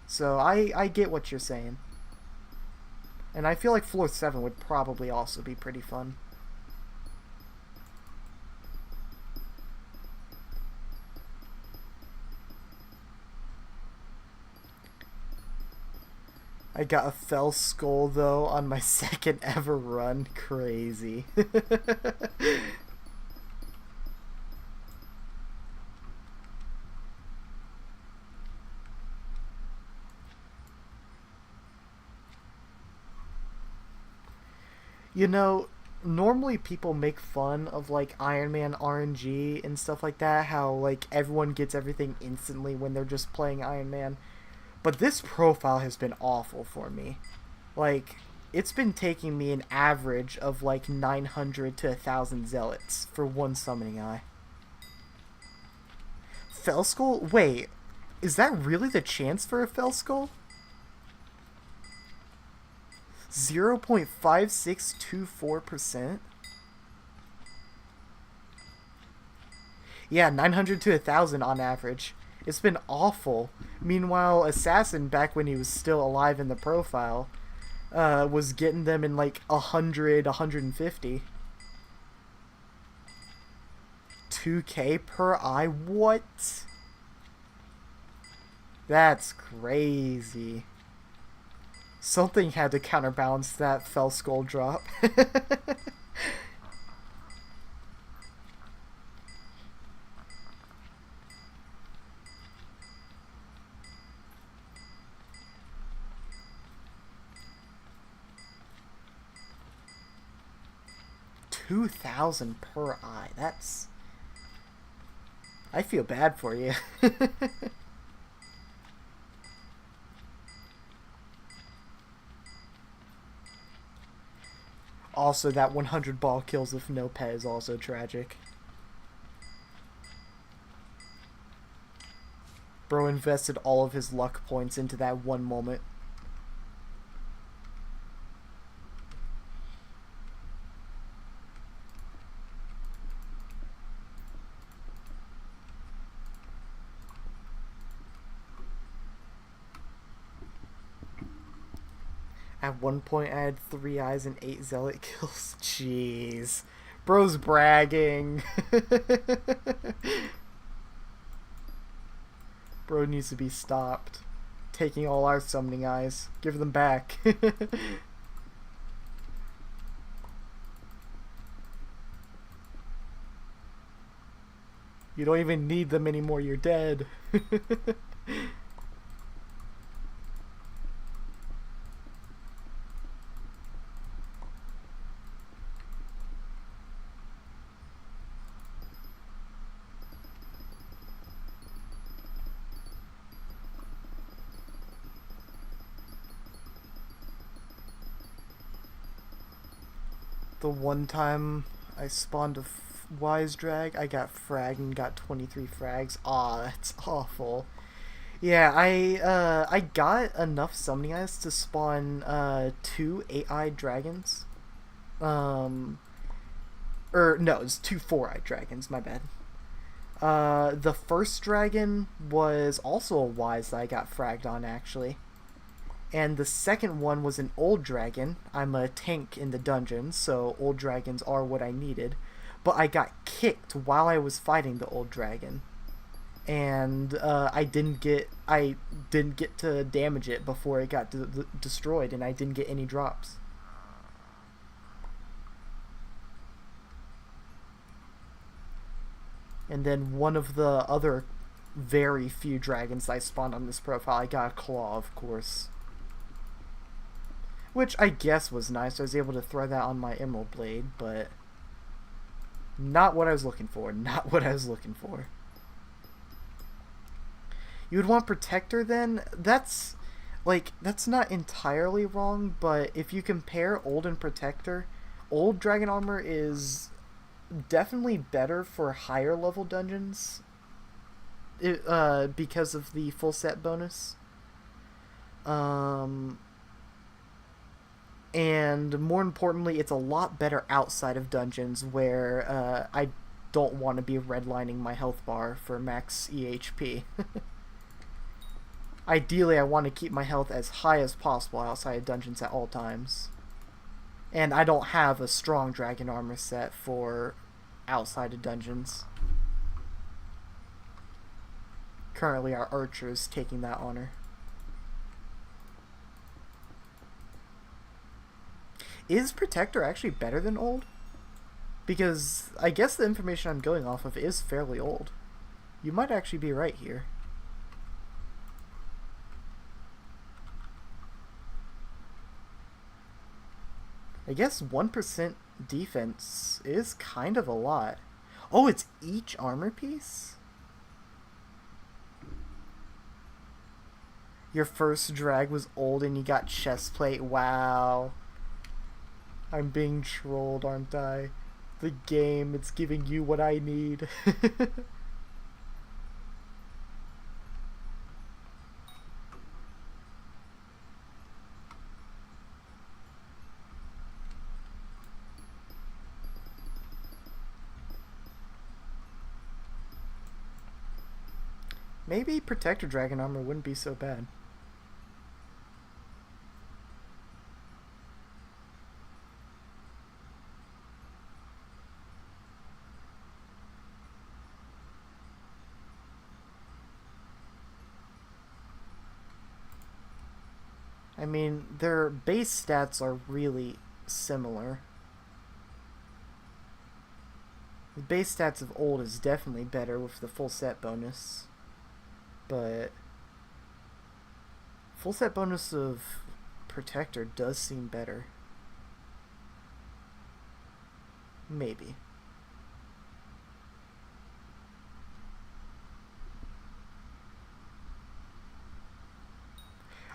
S1: So I get what you're saying. And I feel like floor 7 would probably also be pretty fun. I got a fell skull though on my second ever run. Crazy. You know, normally people make fun of like Iron Man RNG and stuff like that, how like everyone gets everything instantly when they're just playing Iron Man. But this profile has been awful for me. Like, it's been taking me an average of like 900 to 1,000 zealots for one summoning eye. Fell Skull? Wait, is that really the chance for a Fell Skull? 0.5624%? Yeah, 900 to 1,000 on average. It's been awful. Meanwhile, Assassin, back when he was still alive in the profile, was getting them in like 100, 150. 2K per eye? What? That's crazy. Something had to counterbalance that Fell Skull drop. 2,000 per eye. That's... I feel bad for you. Also, that 100 ball kills with no pet is also tragic. Bro invested all of his luck points into that one moment. At one point, I had 3 eyes and 8 zealot kills. Jeez. Bro's bragging. Bro needs to be stopped. Taking all our summoning eyes. Give them back. You don't even need them anymore, you're dead. The one time I spawned a Wise Drag, I got fragged and got 23 frags. Aw, that's awful. Yeah, I got enough summoning eyes to spawn 2 8-eyed dragons. Or no, it's 2 4-eyed dragons, my bad. The first dragon was also a Wise that I got fragged on, actually. And the second one was an old dragon. I'm a tank in the dungeon, so old dragons are what I needed. But I got kicked while I was fighting the old dragon, and I didn't get to damage it before it got destroyed, and I didn't get any drops. And then one of the other very few dragons I spawned on this profile, I got a claw, of course. Which I guess was nice. I was able to throw that on my emerald blade, but not what I was looking for. Not what I was looking for. You would want Protector then? That's not entirely wrong, but if you compare Old and Protector, Old Dragon Armor is definitely better for higher level dungeons because of the full set bonus. And more importantly, it's a lot better outside of dungeons where I don't want to be redlining my health bar for max EHP. Ideally, I want to keep my health as high as possible outside of dungeons at all times. And I don't have a strong dragon armor set for outside of dungeons. Currently, our archer is taking that honor. Is Protector actually better than old? Because I guess the information I'm going off of is fairly old. You might actually be right here. I guess 1% defense is kind of a lot. Oh, it's each armor piece? Your first drag was old and you got chest plate. Wow. I'm being trolled, aren't I? The game, it's giving you what I need. Maybe Protector Dragon Armor wouldn't be so bad. I mean, their base stats are really similar. The base stats of old is definitely better with the full set bonus. But full set bonus of Protector does seem better. Maybe.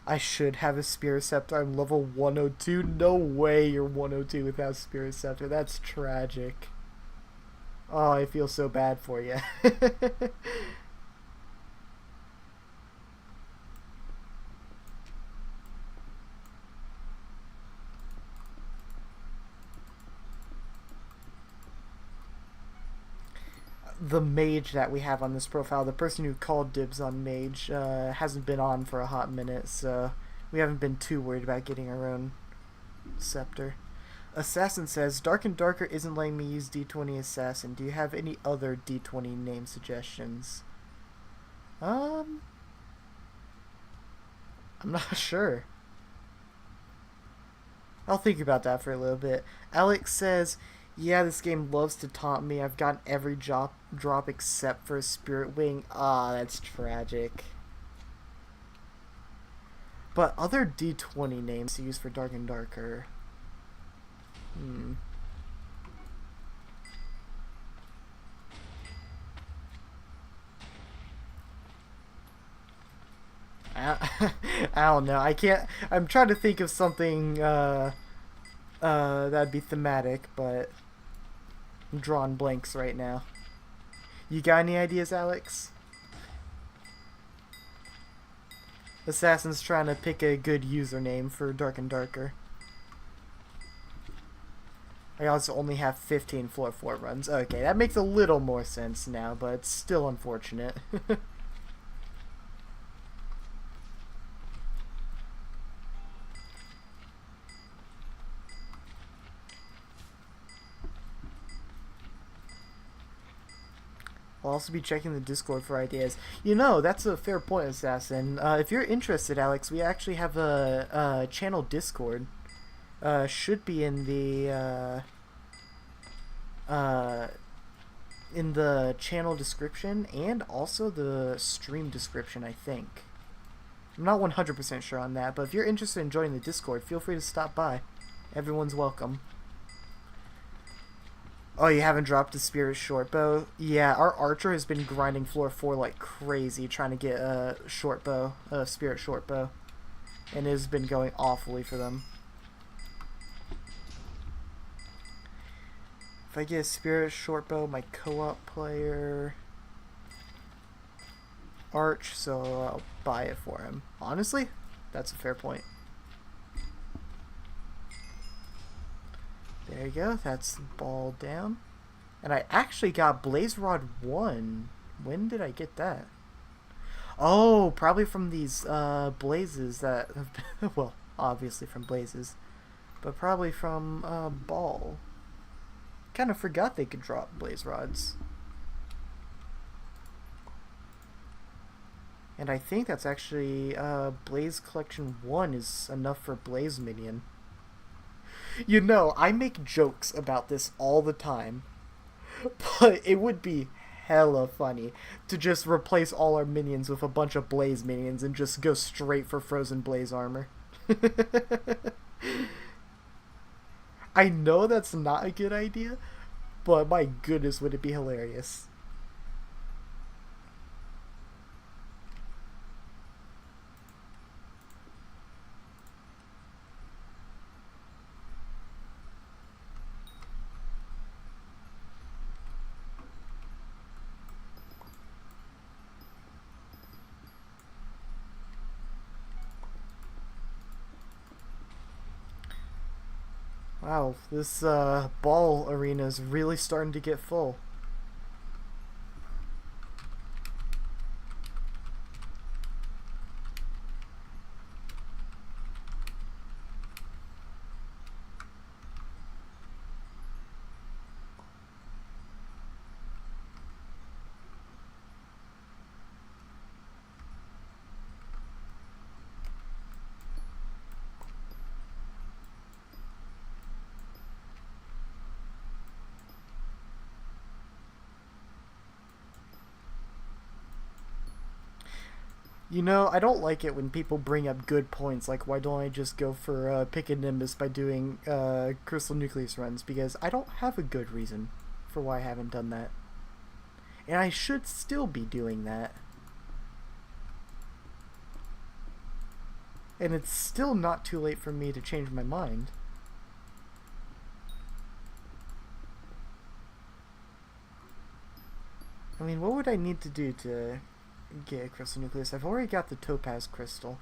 S1: I should have a Spirit Scepter. I'm level 102. No way you're 102 without Spirit Scepter. That's tragic. Oh, I feel so bad for you. The mage that we have on this profile, the person who called dibs on mage, hasn't been on for a hot minute, so we haven't been too worried about getting our own scepter. Assassin says, Dark and Darker isn't letting me use D20 Assassin. Do you have any other D20 name suggestions? I'm not sure. I'll think about that for a little bit. Alex says, yeah, this game loves to taunt me. I've gotten every drop except for a Spirit Wing. Ah, that's tragic. But other D20 names to use for Dark and Darker. I don't know. I can't. I'm trying to think of something that'd be thematic, but I'm drawing blanks right now. You got any ideas, Alex? Assassin's trying to pick a good username for Dark and Darker. I also only have 15 floor 4 runs. Okay, that makes a little more sense now, but it's still unfortunate. I'll also be checking the Discord for ideas. You know, that's a fair point, Assassin. If you're interested, Alex, we actually have a channel Discord. Should be in the channel description and also the stream description, I think. I'm not 100% sure on that, but if you're interested in joining the Discord, feel free to stop by. Everyone's welcome. Oh, you haven't dropped a Spirit Shortbow? Yeah, our Archer has been grinding floor 4 like crazy trying to get a Shortbow, a Spirit Shortbow. And it has been going awfully for them. If I get a Spirit Shortbow, my co-op player... Arch, so I'll buy it for him. Honestly, that's a fair point. There you go, that's the ball down. And I actually got Blaze Rod 1. When did I get that? Oh, probably from these blazes that have been, well, obviously from blazes, but probably from Ball. Kind of forgot they could drop Blaze Rods. And I think that's actually Blaze Collection 1 is enough for Blaze Minion. You know, I make jokes about this all the time, but it would be hella funny to just replace all our minions with a bunch of Blaze minions and just go straight for Frozen Blaze armor. I know that's not a good idea, but my goodness, would it be hilarious. Wow, this ball arena is really starting to get full. You know, I don't like it when people bring up good points, like why don't I just go for Pick a Nimbus by doing Crystal Nucleus runs, because I don't have a good reason for why I haven't done that. And I should still be doing that. And it's still not too late for me to change my mind. I mean, what would I need to do to get a Crystal Nucleus? I've already got the Topaz Crystal.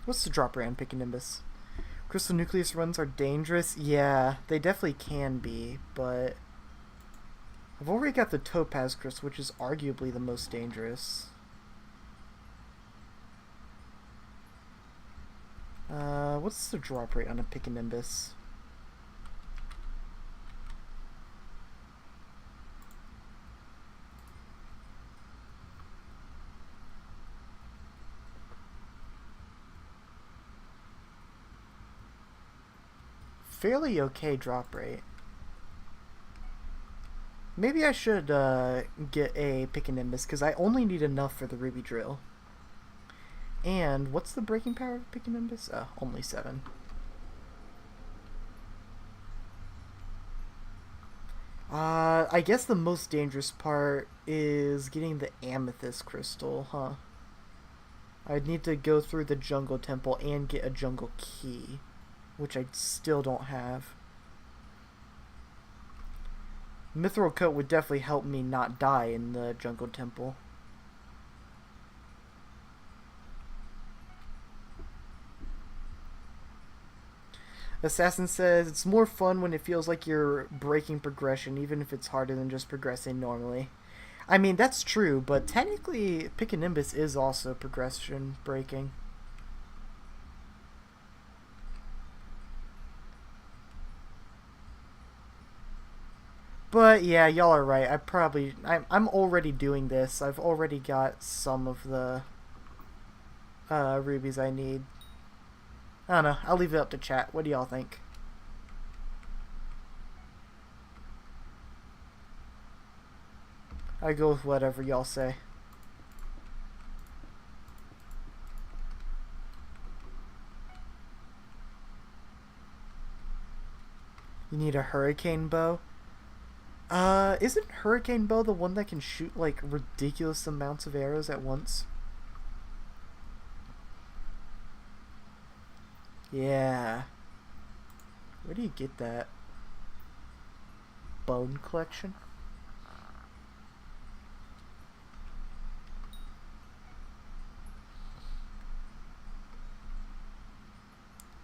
S1: What's the drop rate on Pick a Nimbus? Crystal Nucleus runs are dangerous? Yeah, they definitely can be, but I've already got the Topaz Crystal, which is arguably the most dangerous. What's the drop rate on a Pick a Nimbus? Fairly okay drop rate. Maybe I should get a Pick a Nimbus, because I only need enough for the Ruby Drill. And what's the breaking power of Pick a Nimbus? Only 7. I guess the most dangerous part is getting the Amethyst Crystal, huh? I'd need to go through the Jungle Temple and get a Jungle Key, which I still don't have. Mithril Coat would definitely help me not die in the Jungle Temple. Assassin says, it's more fun when it feels like you're breaking progression, even if it's harder than just progressing normally. I mean, that's true, but technically, Pick a Nimbus is also progression breaking. But yeah, y'all are right. I'm already doing this. I've already got some of the rubies I need. I don't know. I'll leave it up to chat. What do y'all think? I go with whatever y'all say. You need a hurricane bow? Isn't hurricane bow the one that can shoot like ridiculous amounts of arrows at once? Yeah. Where do you get that? Bone collection?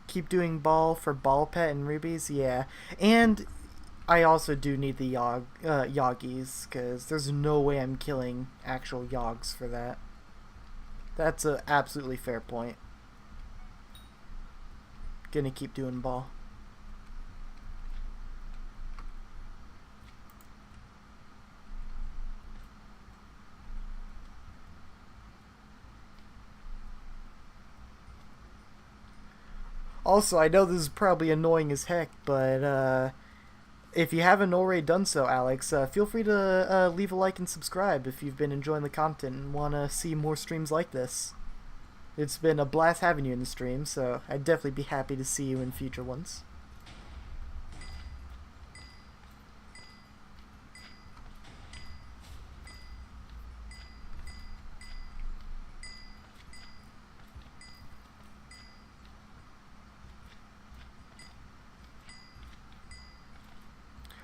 S1: Keep doing ball for ball pet and rubies? Yeah. And I also do need the Yogis, because there's no way I'm killing actual Yogs for that. That's a absolutely fair point. Gonna keep doing ball. Also, I know this is probably annoying as heck, but if you haven't already done so, Alex, feel free to leave a like and subscribe if you've been enjoying the content and want to see more streams like this. It's been a blast having you in the stream, so I'd definitely be happy to see you in future ones.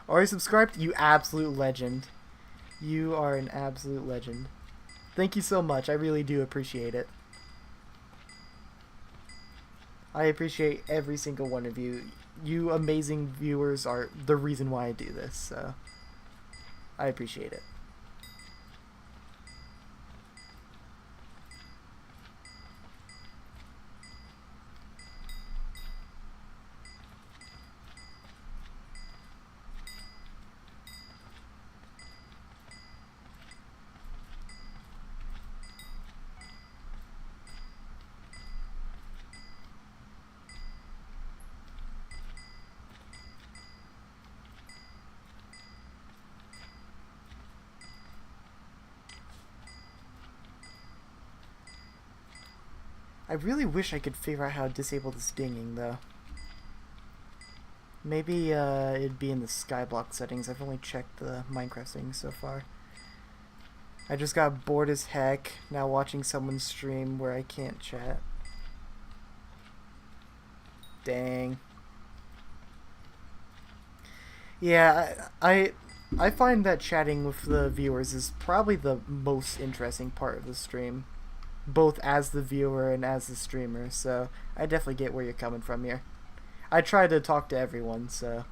S1: Already subscribed? You absolute legend. You are an absolute legend. Thank you so much. I really do appreciate it. I appreciate every single one of you. You amazing viewers are the reason why I do this, so I appreciate it. I really wish I could figure out how to disable this dinging, though. Maybe it'd be in the Skyblock settings. I've only checked the Minecraft settings so far. I just got bored as heck now watching someone stream where I can't chat. Dang. Yeah, I find that chatting with the viewers is probably the most interesting part of the stream, both as the viewer and as the streamer, so I definitely get where you're coming from here. I try to talk to everyone, so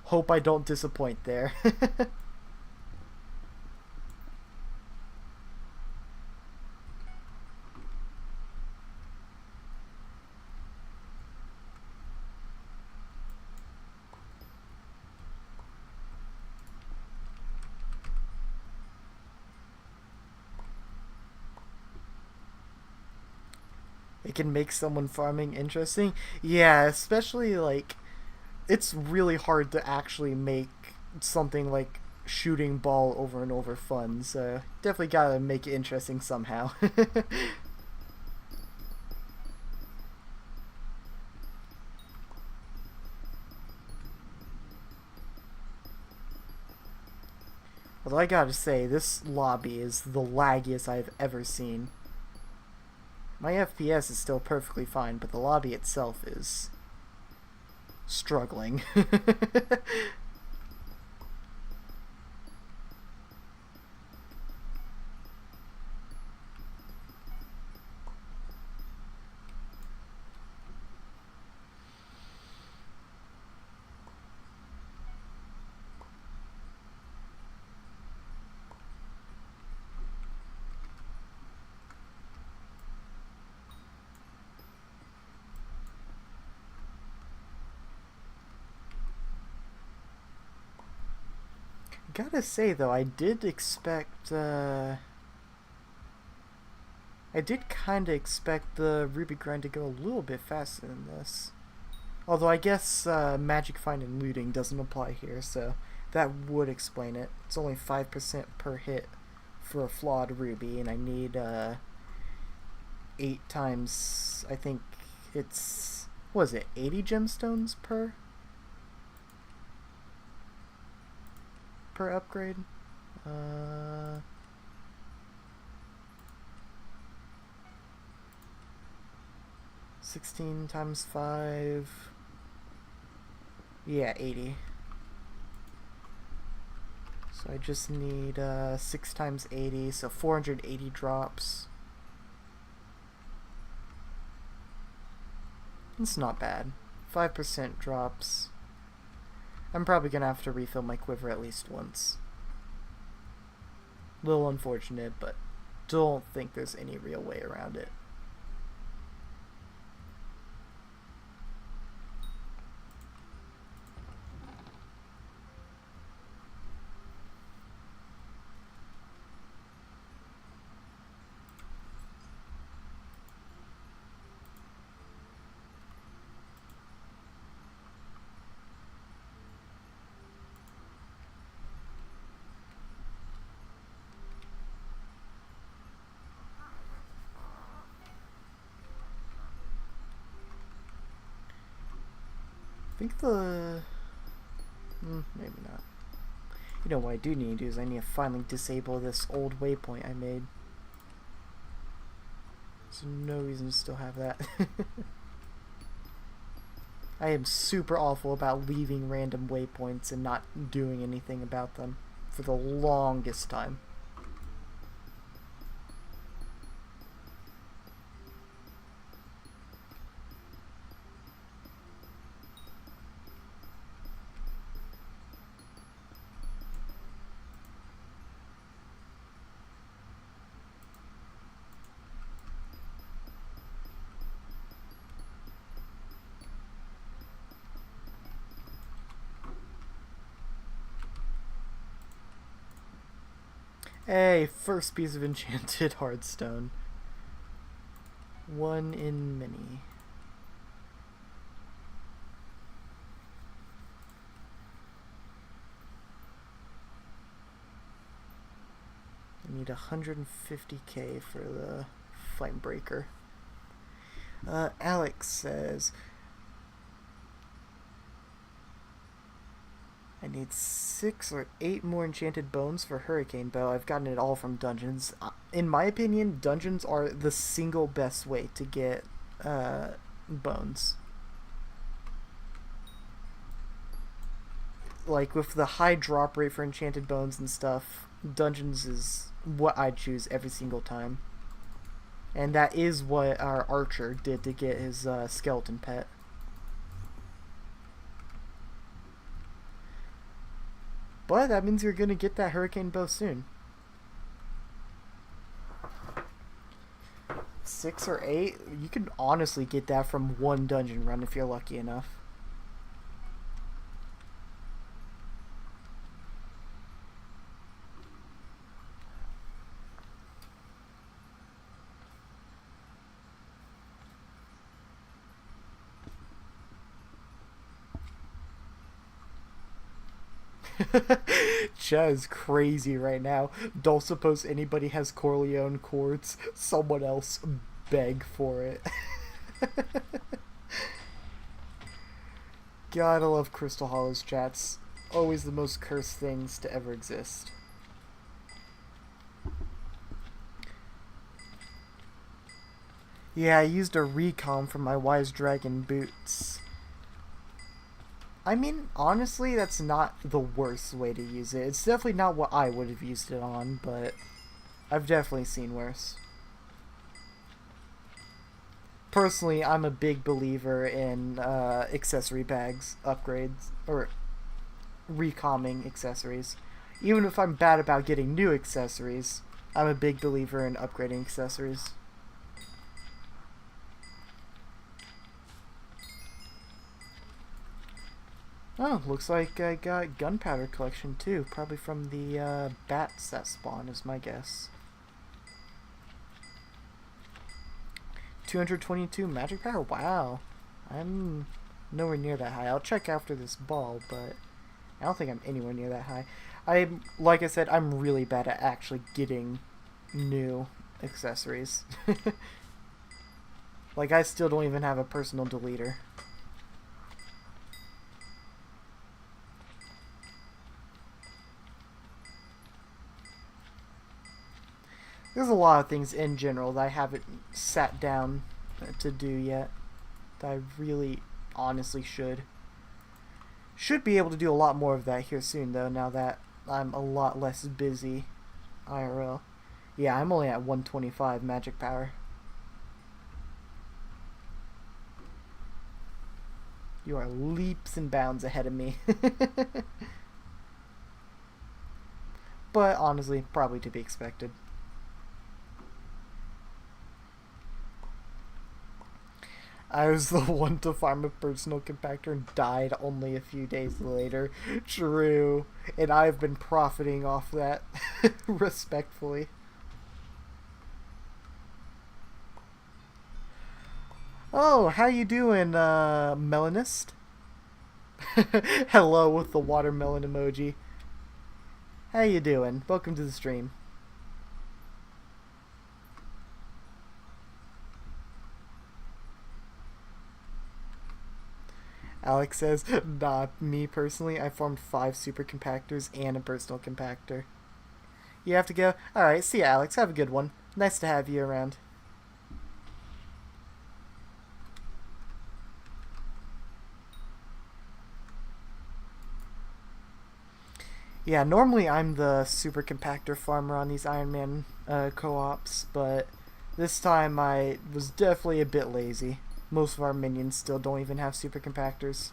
S1: hope I don't disappoint there. It can make someone farming interesting. Yeah, especially like it's really hard to actually make something like shooting ball over and over fun, so definitely gotta make it interesting somehow. Although I gotta say, this lobby is the laggiest I've ever seen. My FPS is still perfectly fine, but the lobby itself is struggling. Gotta say though, I did kinda expect the Ruby grind to go a little bit faster than this. Although I guess magic find and looting doesn't apply here, so that would explain it. It's only 5% per hit for a flawed ruby, and I need 8 times, I think it's, what is it, 80 gemstones per upgrade? 16 times 5. Yeah, 80. So I just need 6 times 80, so 480 drops. It's not bad. 5% drops. I'm probably gonna have to refill my quiver at least once. Little unfortunate, but don't think there's any real way around it. I think maybe not. You know what I do need to do is I need to finally disable this old waypoint I made. There's no reason to still have that. I am super awful about leaving random waypoints and not doing anything about them for the longest time. Hey, first piece of enchanted hardstone. One in many. I need 150k for the flame breaker. Alex says, I need 6 or 8 more enchanted bones for Hurricane Bow. I've gotten it all from dungeons. In my opinion, dungeons are the single best way to get bones. Like, with the high drop rate for enchanted bones and stuff, dungeons is what I choose every single time. And that is what our archer did to get his skeleton pet. But that means you're going to get that Hurricane Bow soon. 6 or 8? You can honestly get that from one dungeon run if you're lucky enough. Chaz crazy right now. Don't suppose anybody has Corleone quartz. Someone else beg for it. God, I love Crystal Hollows chats. Always the most cursed things to ever exist. Yeah, I used a recom for my Wise Dragon boots. I mean, honestly, that's not the worst way to use it. It's definitely not what I would have used it on, but I've definitely seen worse. Personally, I'm a big believer in accessory bags, upgrades, or recomming accessories. Even if I'm bad about getting new accessories, I'm a big believer in upgrading accessories. Oh, looks like I got gunpowder collection too. Probably from the bats that spawn is my guess. 222 magic power? Wow. I'm nowhere near that high. I'll check after this ball, but I don't think I'm anywhere near that high. Like I said, I'm really bad at actually getting new accessories. Like, I still don't even have a personal deleter. There's a lot of things in general that I haven't sat down to do yet that I really honestly should. Should be able to do a lot more of that here soon though, now that I'm a lot less busy IRL. Yeah, I'm only at 125 magic power. You are leaps and bounds ahead of me. But honestly, probably to be expected. I was the one to farm a personal compactor and died only a few days later. True. And I've been profiting off that respectfully. Oh, how you doing, Melanist? Hello with the watermelon emoji. How you doing? Welcome to the stream. Alex says, nah, me personally, I formed 5 super compactors and a personal compactor. You have to go? Alright, see ya, Alex. Have a good one. Nice to have you around. Yeah, normally I'm the super compactor farmer on these Ironman co-ops, but this time I was definitely a bit lazy. Most of our minions still don't even have super compactors.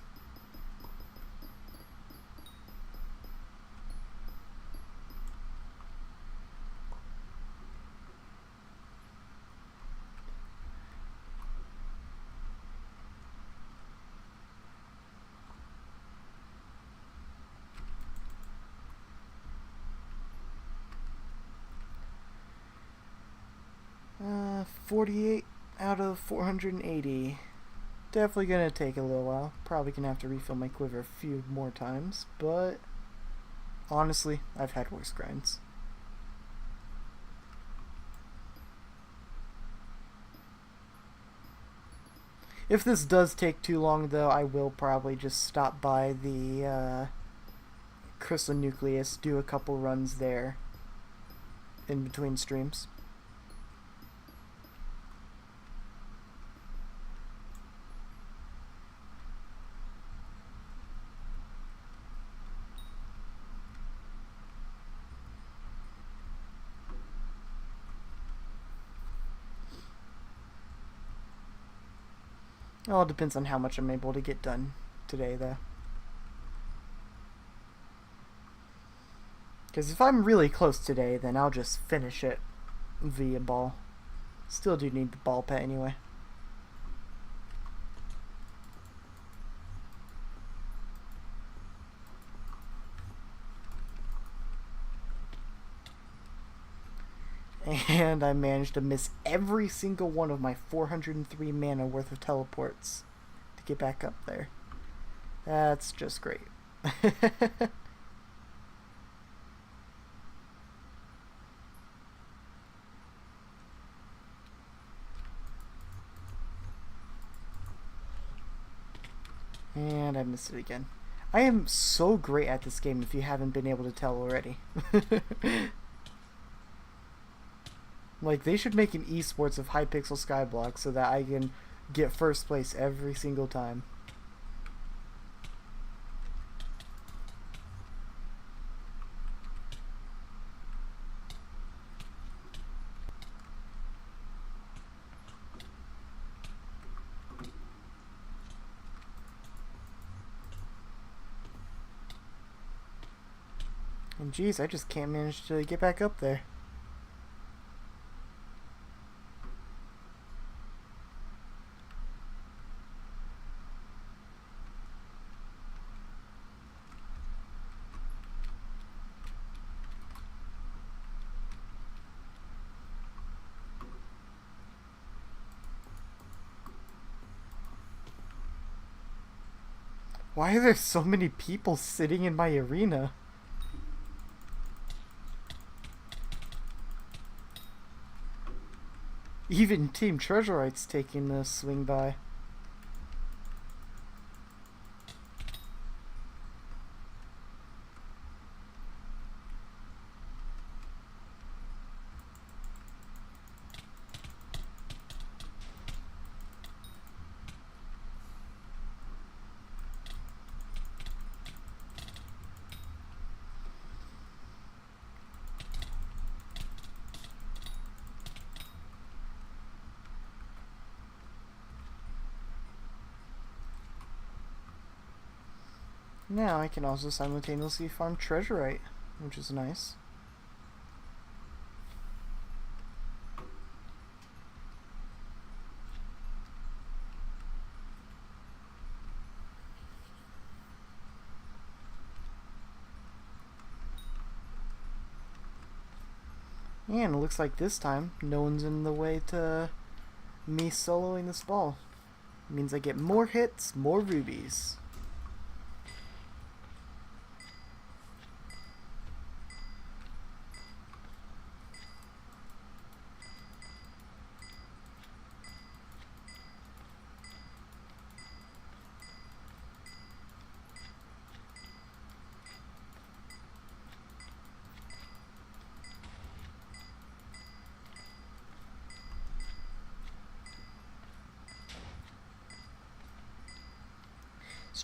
S1: Uh, 48 out of 480. Definitely gonna take a little while. Probably gonna have to refill my quiver a few more times, but honestly, I've had worse grinds. If this does take too long, though, I will probably just stop by the Crystal Nucleus, do a couple runs there in between streams. It all depends on how much I'm able to get done today, though. Because if I'm really close today, then I'll just finish it via ball. Still do need the ball pet anyway. And I managed to miss every single one of my 403 mana worth of teleports to get back up there. That's just great. And I missed it again. I am so great at this game if you haven't been able to tell already. Like, they should make an esports of Hypixel Skyblock so that I can get first place every single time. And geez, I just can't manage to get back up there. Why are there so many people sitting in my arena? Even Team Treasurite's taking a swing by. Now I can also simultaneously farm Treasurite, which is nice. And it looks like this time no one's in the way to me soloing this ball. It means I get more hits, more rubies.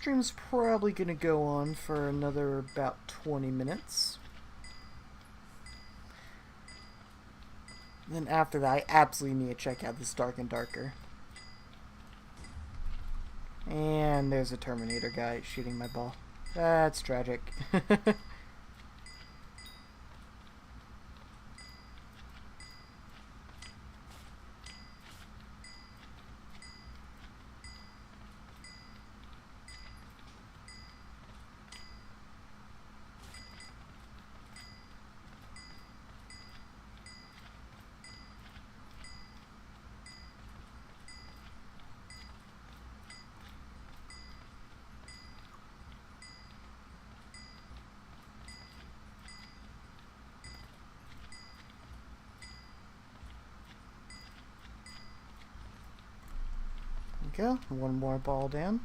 S1: Stream's probably gonna go on for another about 20 minutes. Then after that, I absolutely need to check out this Dark and Darker. And there's a Terminator guy shooting my ball. That's tragic. Go. One more ball down.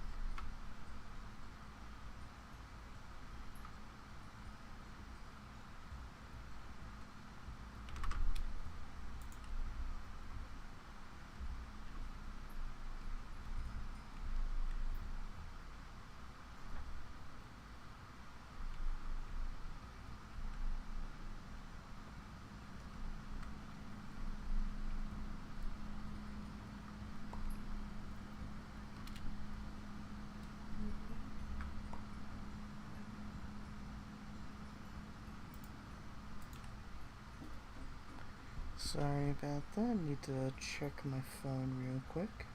S1: Sorry about that. Need to check my phone real quick.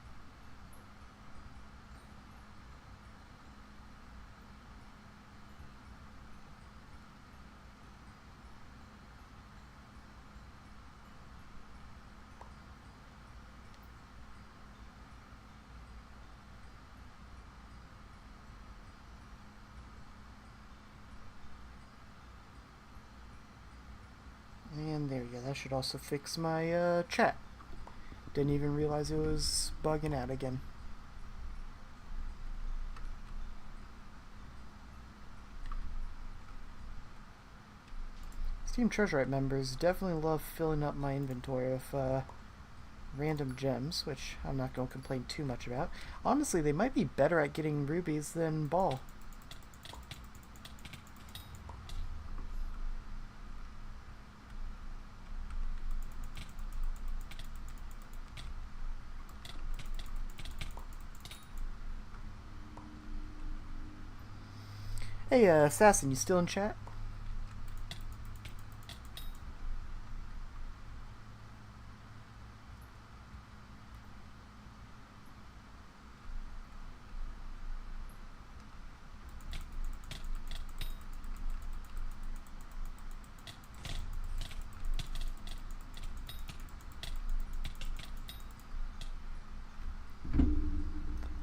S1: And there we go. That should also fix my chat. Didn't even realize it was bugging out again. Steam Treasure members definitely love filling up my inventory of random gems, which I'm not going to complain too much about. Honestly, they might be better at getting rubies than Ball. Hey, Assassin, you still in chat?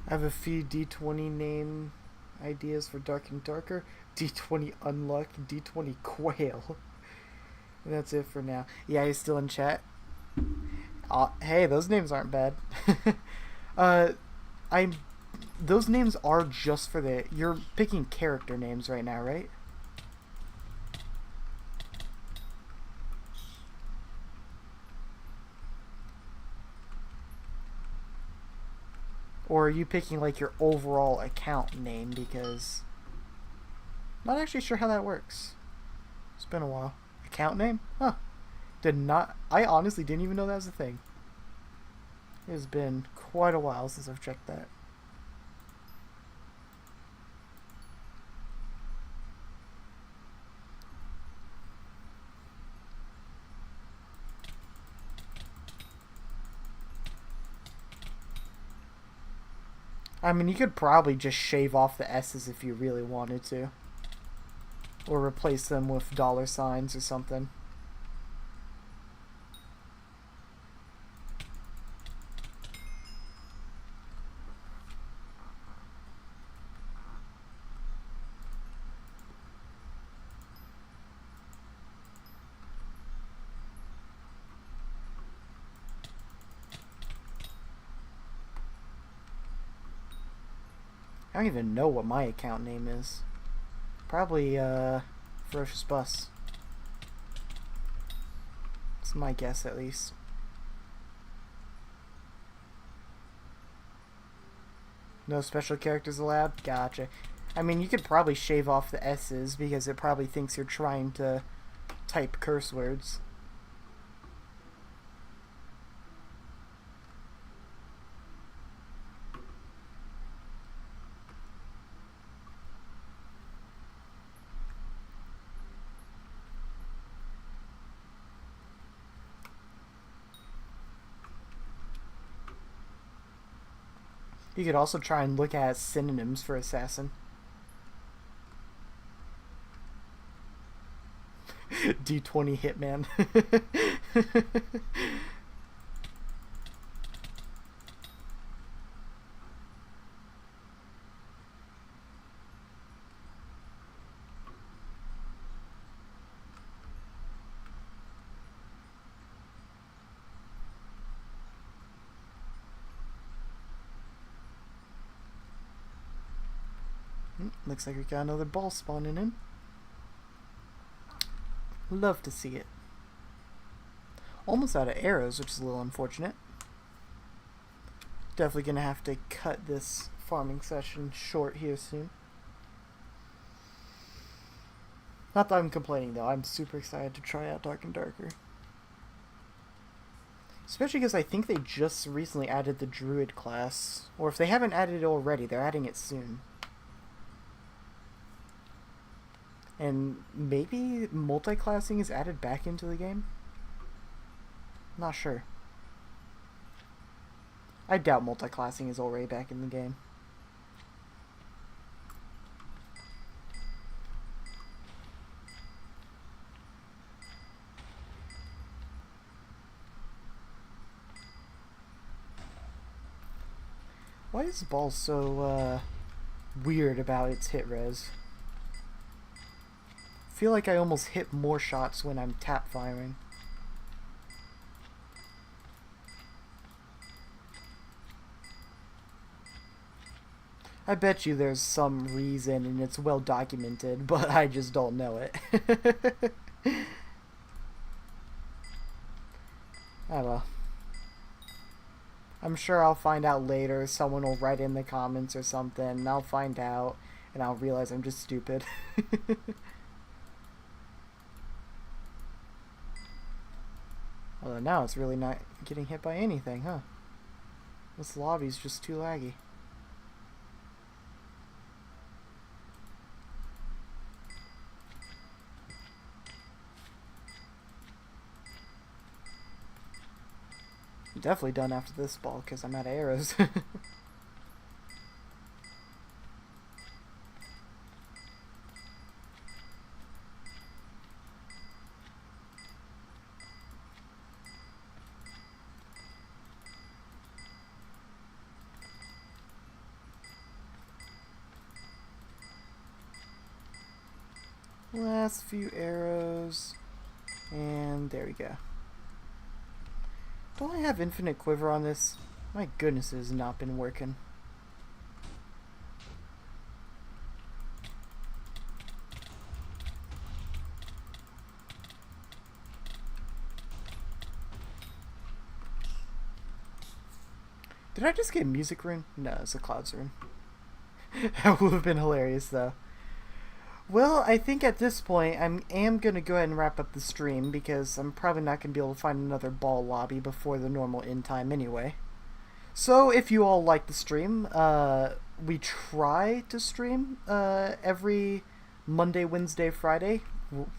S1: I have a few D20 name ideas for Dark and Darker. D20 Unluck, D20 Quail. And that's it for now. Yeah, he's still in chat. Hey, those names aren't bad. Those names are just for the... You're picking character names right now, right? Or are you picking like your overall account name? Because I'm not actually sure how that works. It's been a while. Account name? Huh. I honestly didn't even know that was a thing. It has been quite a while since I've checked that. I mean, you could probably just shave off the S's if you really wanted to. Or replace them with dollar signs or something. I don't even know what my account name is. Probably, Ferocious Bus. It's my guess, at least. No special characters allowed? Gotcha. I mean, you could probably shave off the S's because it probably thinks you're trying to type curse words. You could also try and look at synonyms for assassin. D20 Hitman. Looks like we got another ball spawning in. Love to see it. Almost out of arrows, which is a little unfortunate. Definitely gonna have to cut this farming session short here soon. Not that I'm complaining though, I'm super excited to try out Dark and Darker. Especially because I think they just recently added the Druid class. Or if they haven't added it already, they're adding it soon. And maybe multi-classing is added back into the game? Not sure. I doubt multi-classing is already back in the game. Why is the ball so weird about its hit res? I feel like I almost hit more shots when I'm tap firing. I bet you there's some reason and it's well documented, but I just don't know it. Oh well. I'm sure I'll find out later. Someone will write in the comments or something, and I'll find out, and I'll realize I'm just stupid. Although now it's really not getting hit by anything, huh? This lobby's just too laggy. I'm definitely done after this ball because I'm out of arrows. Last few arrows, and there we go. Don't I have infinite quiver on this? My goodness, it has not been working. Did I just get music rune? No, it's a clouds rune. That would have been hilarious though. Well, I think at this point I am going to go ahead and wrap up the stream because I'm probably not going to be able to find another ball lobby before the normal end time anyway. So if you all like the stream, we try to stream every Monday, Wednesday, Friday,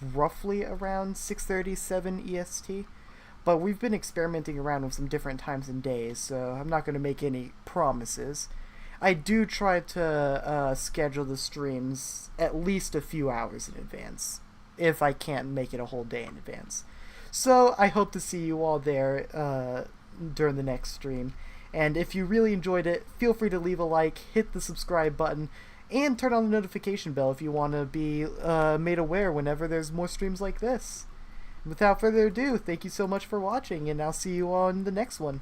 S1: roughly around 6:30, 7 EST. But we've been experimenting around with some different times and days, so I'm not going to make any promises. I do try to schedule the streams at least a few hours in advance, if I can't make it a whole day in advance. So I hope to see you all there during the next stream. And if you really enjoyed it, feel free to leave a like, hit the subscribe button, and turn on the notification bell if you want to be made aware whenever there's more streams like this. Without further ado, thank you so much for watching, and I'll see you on the next one.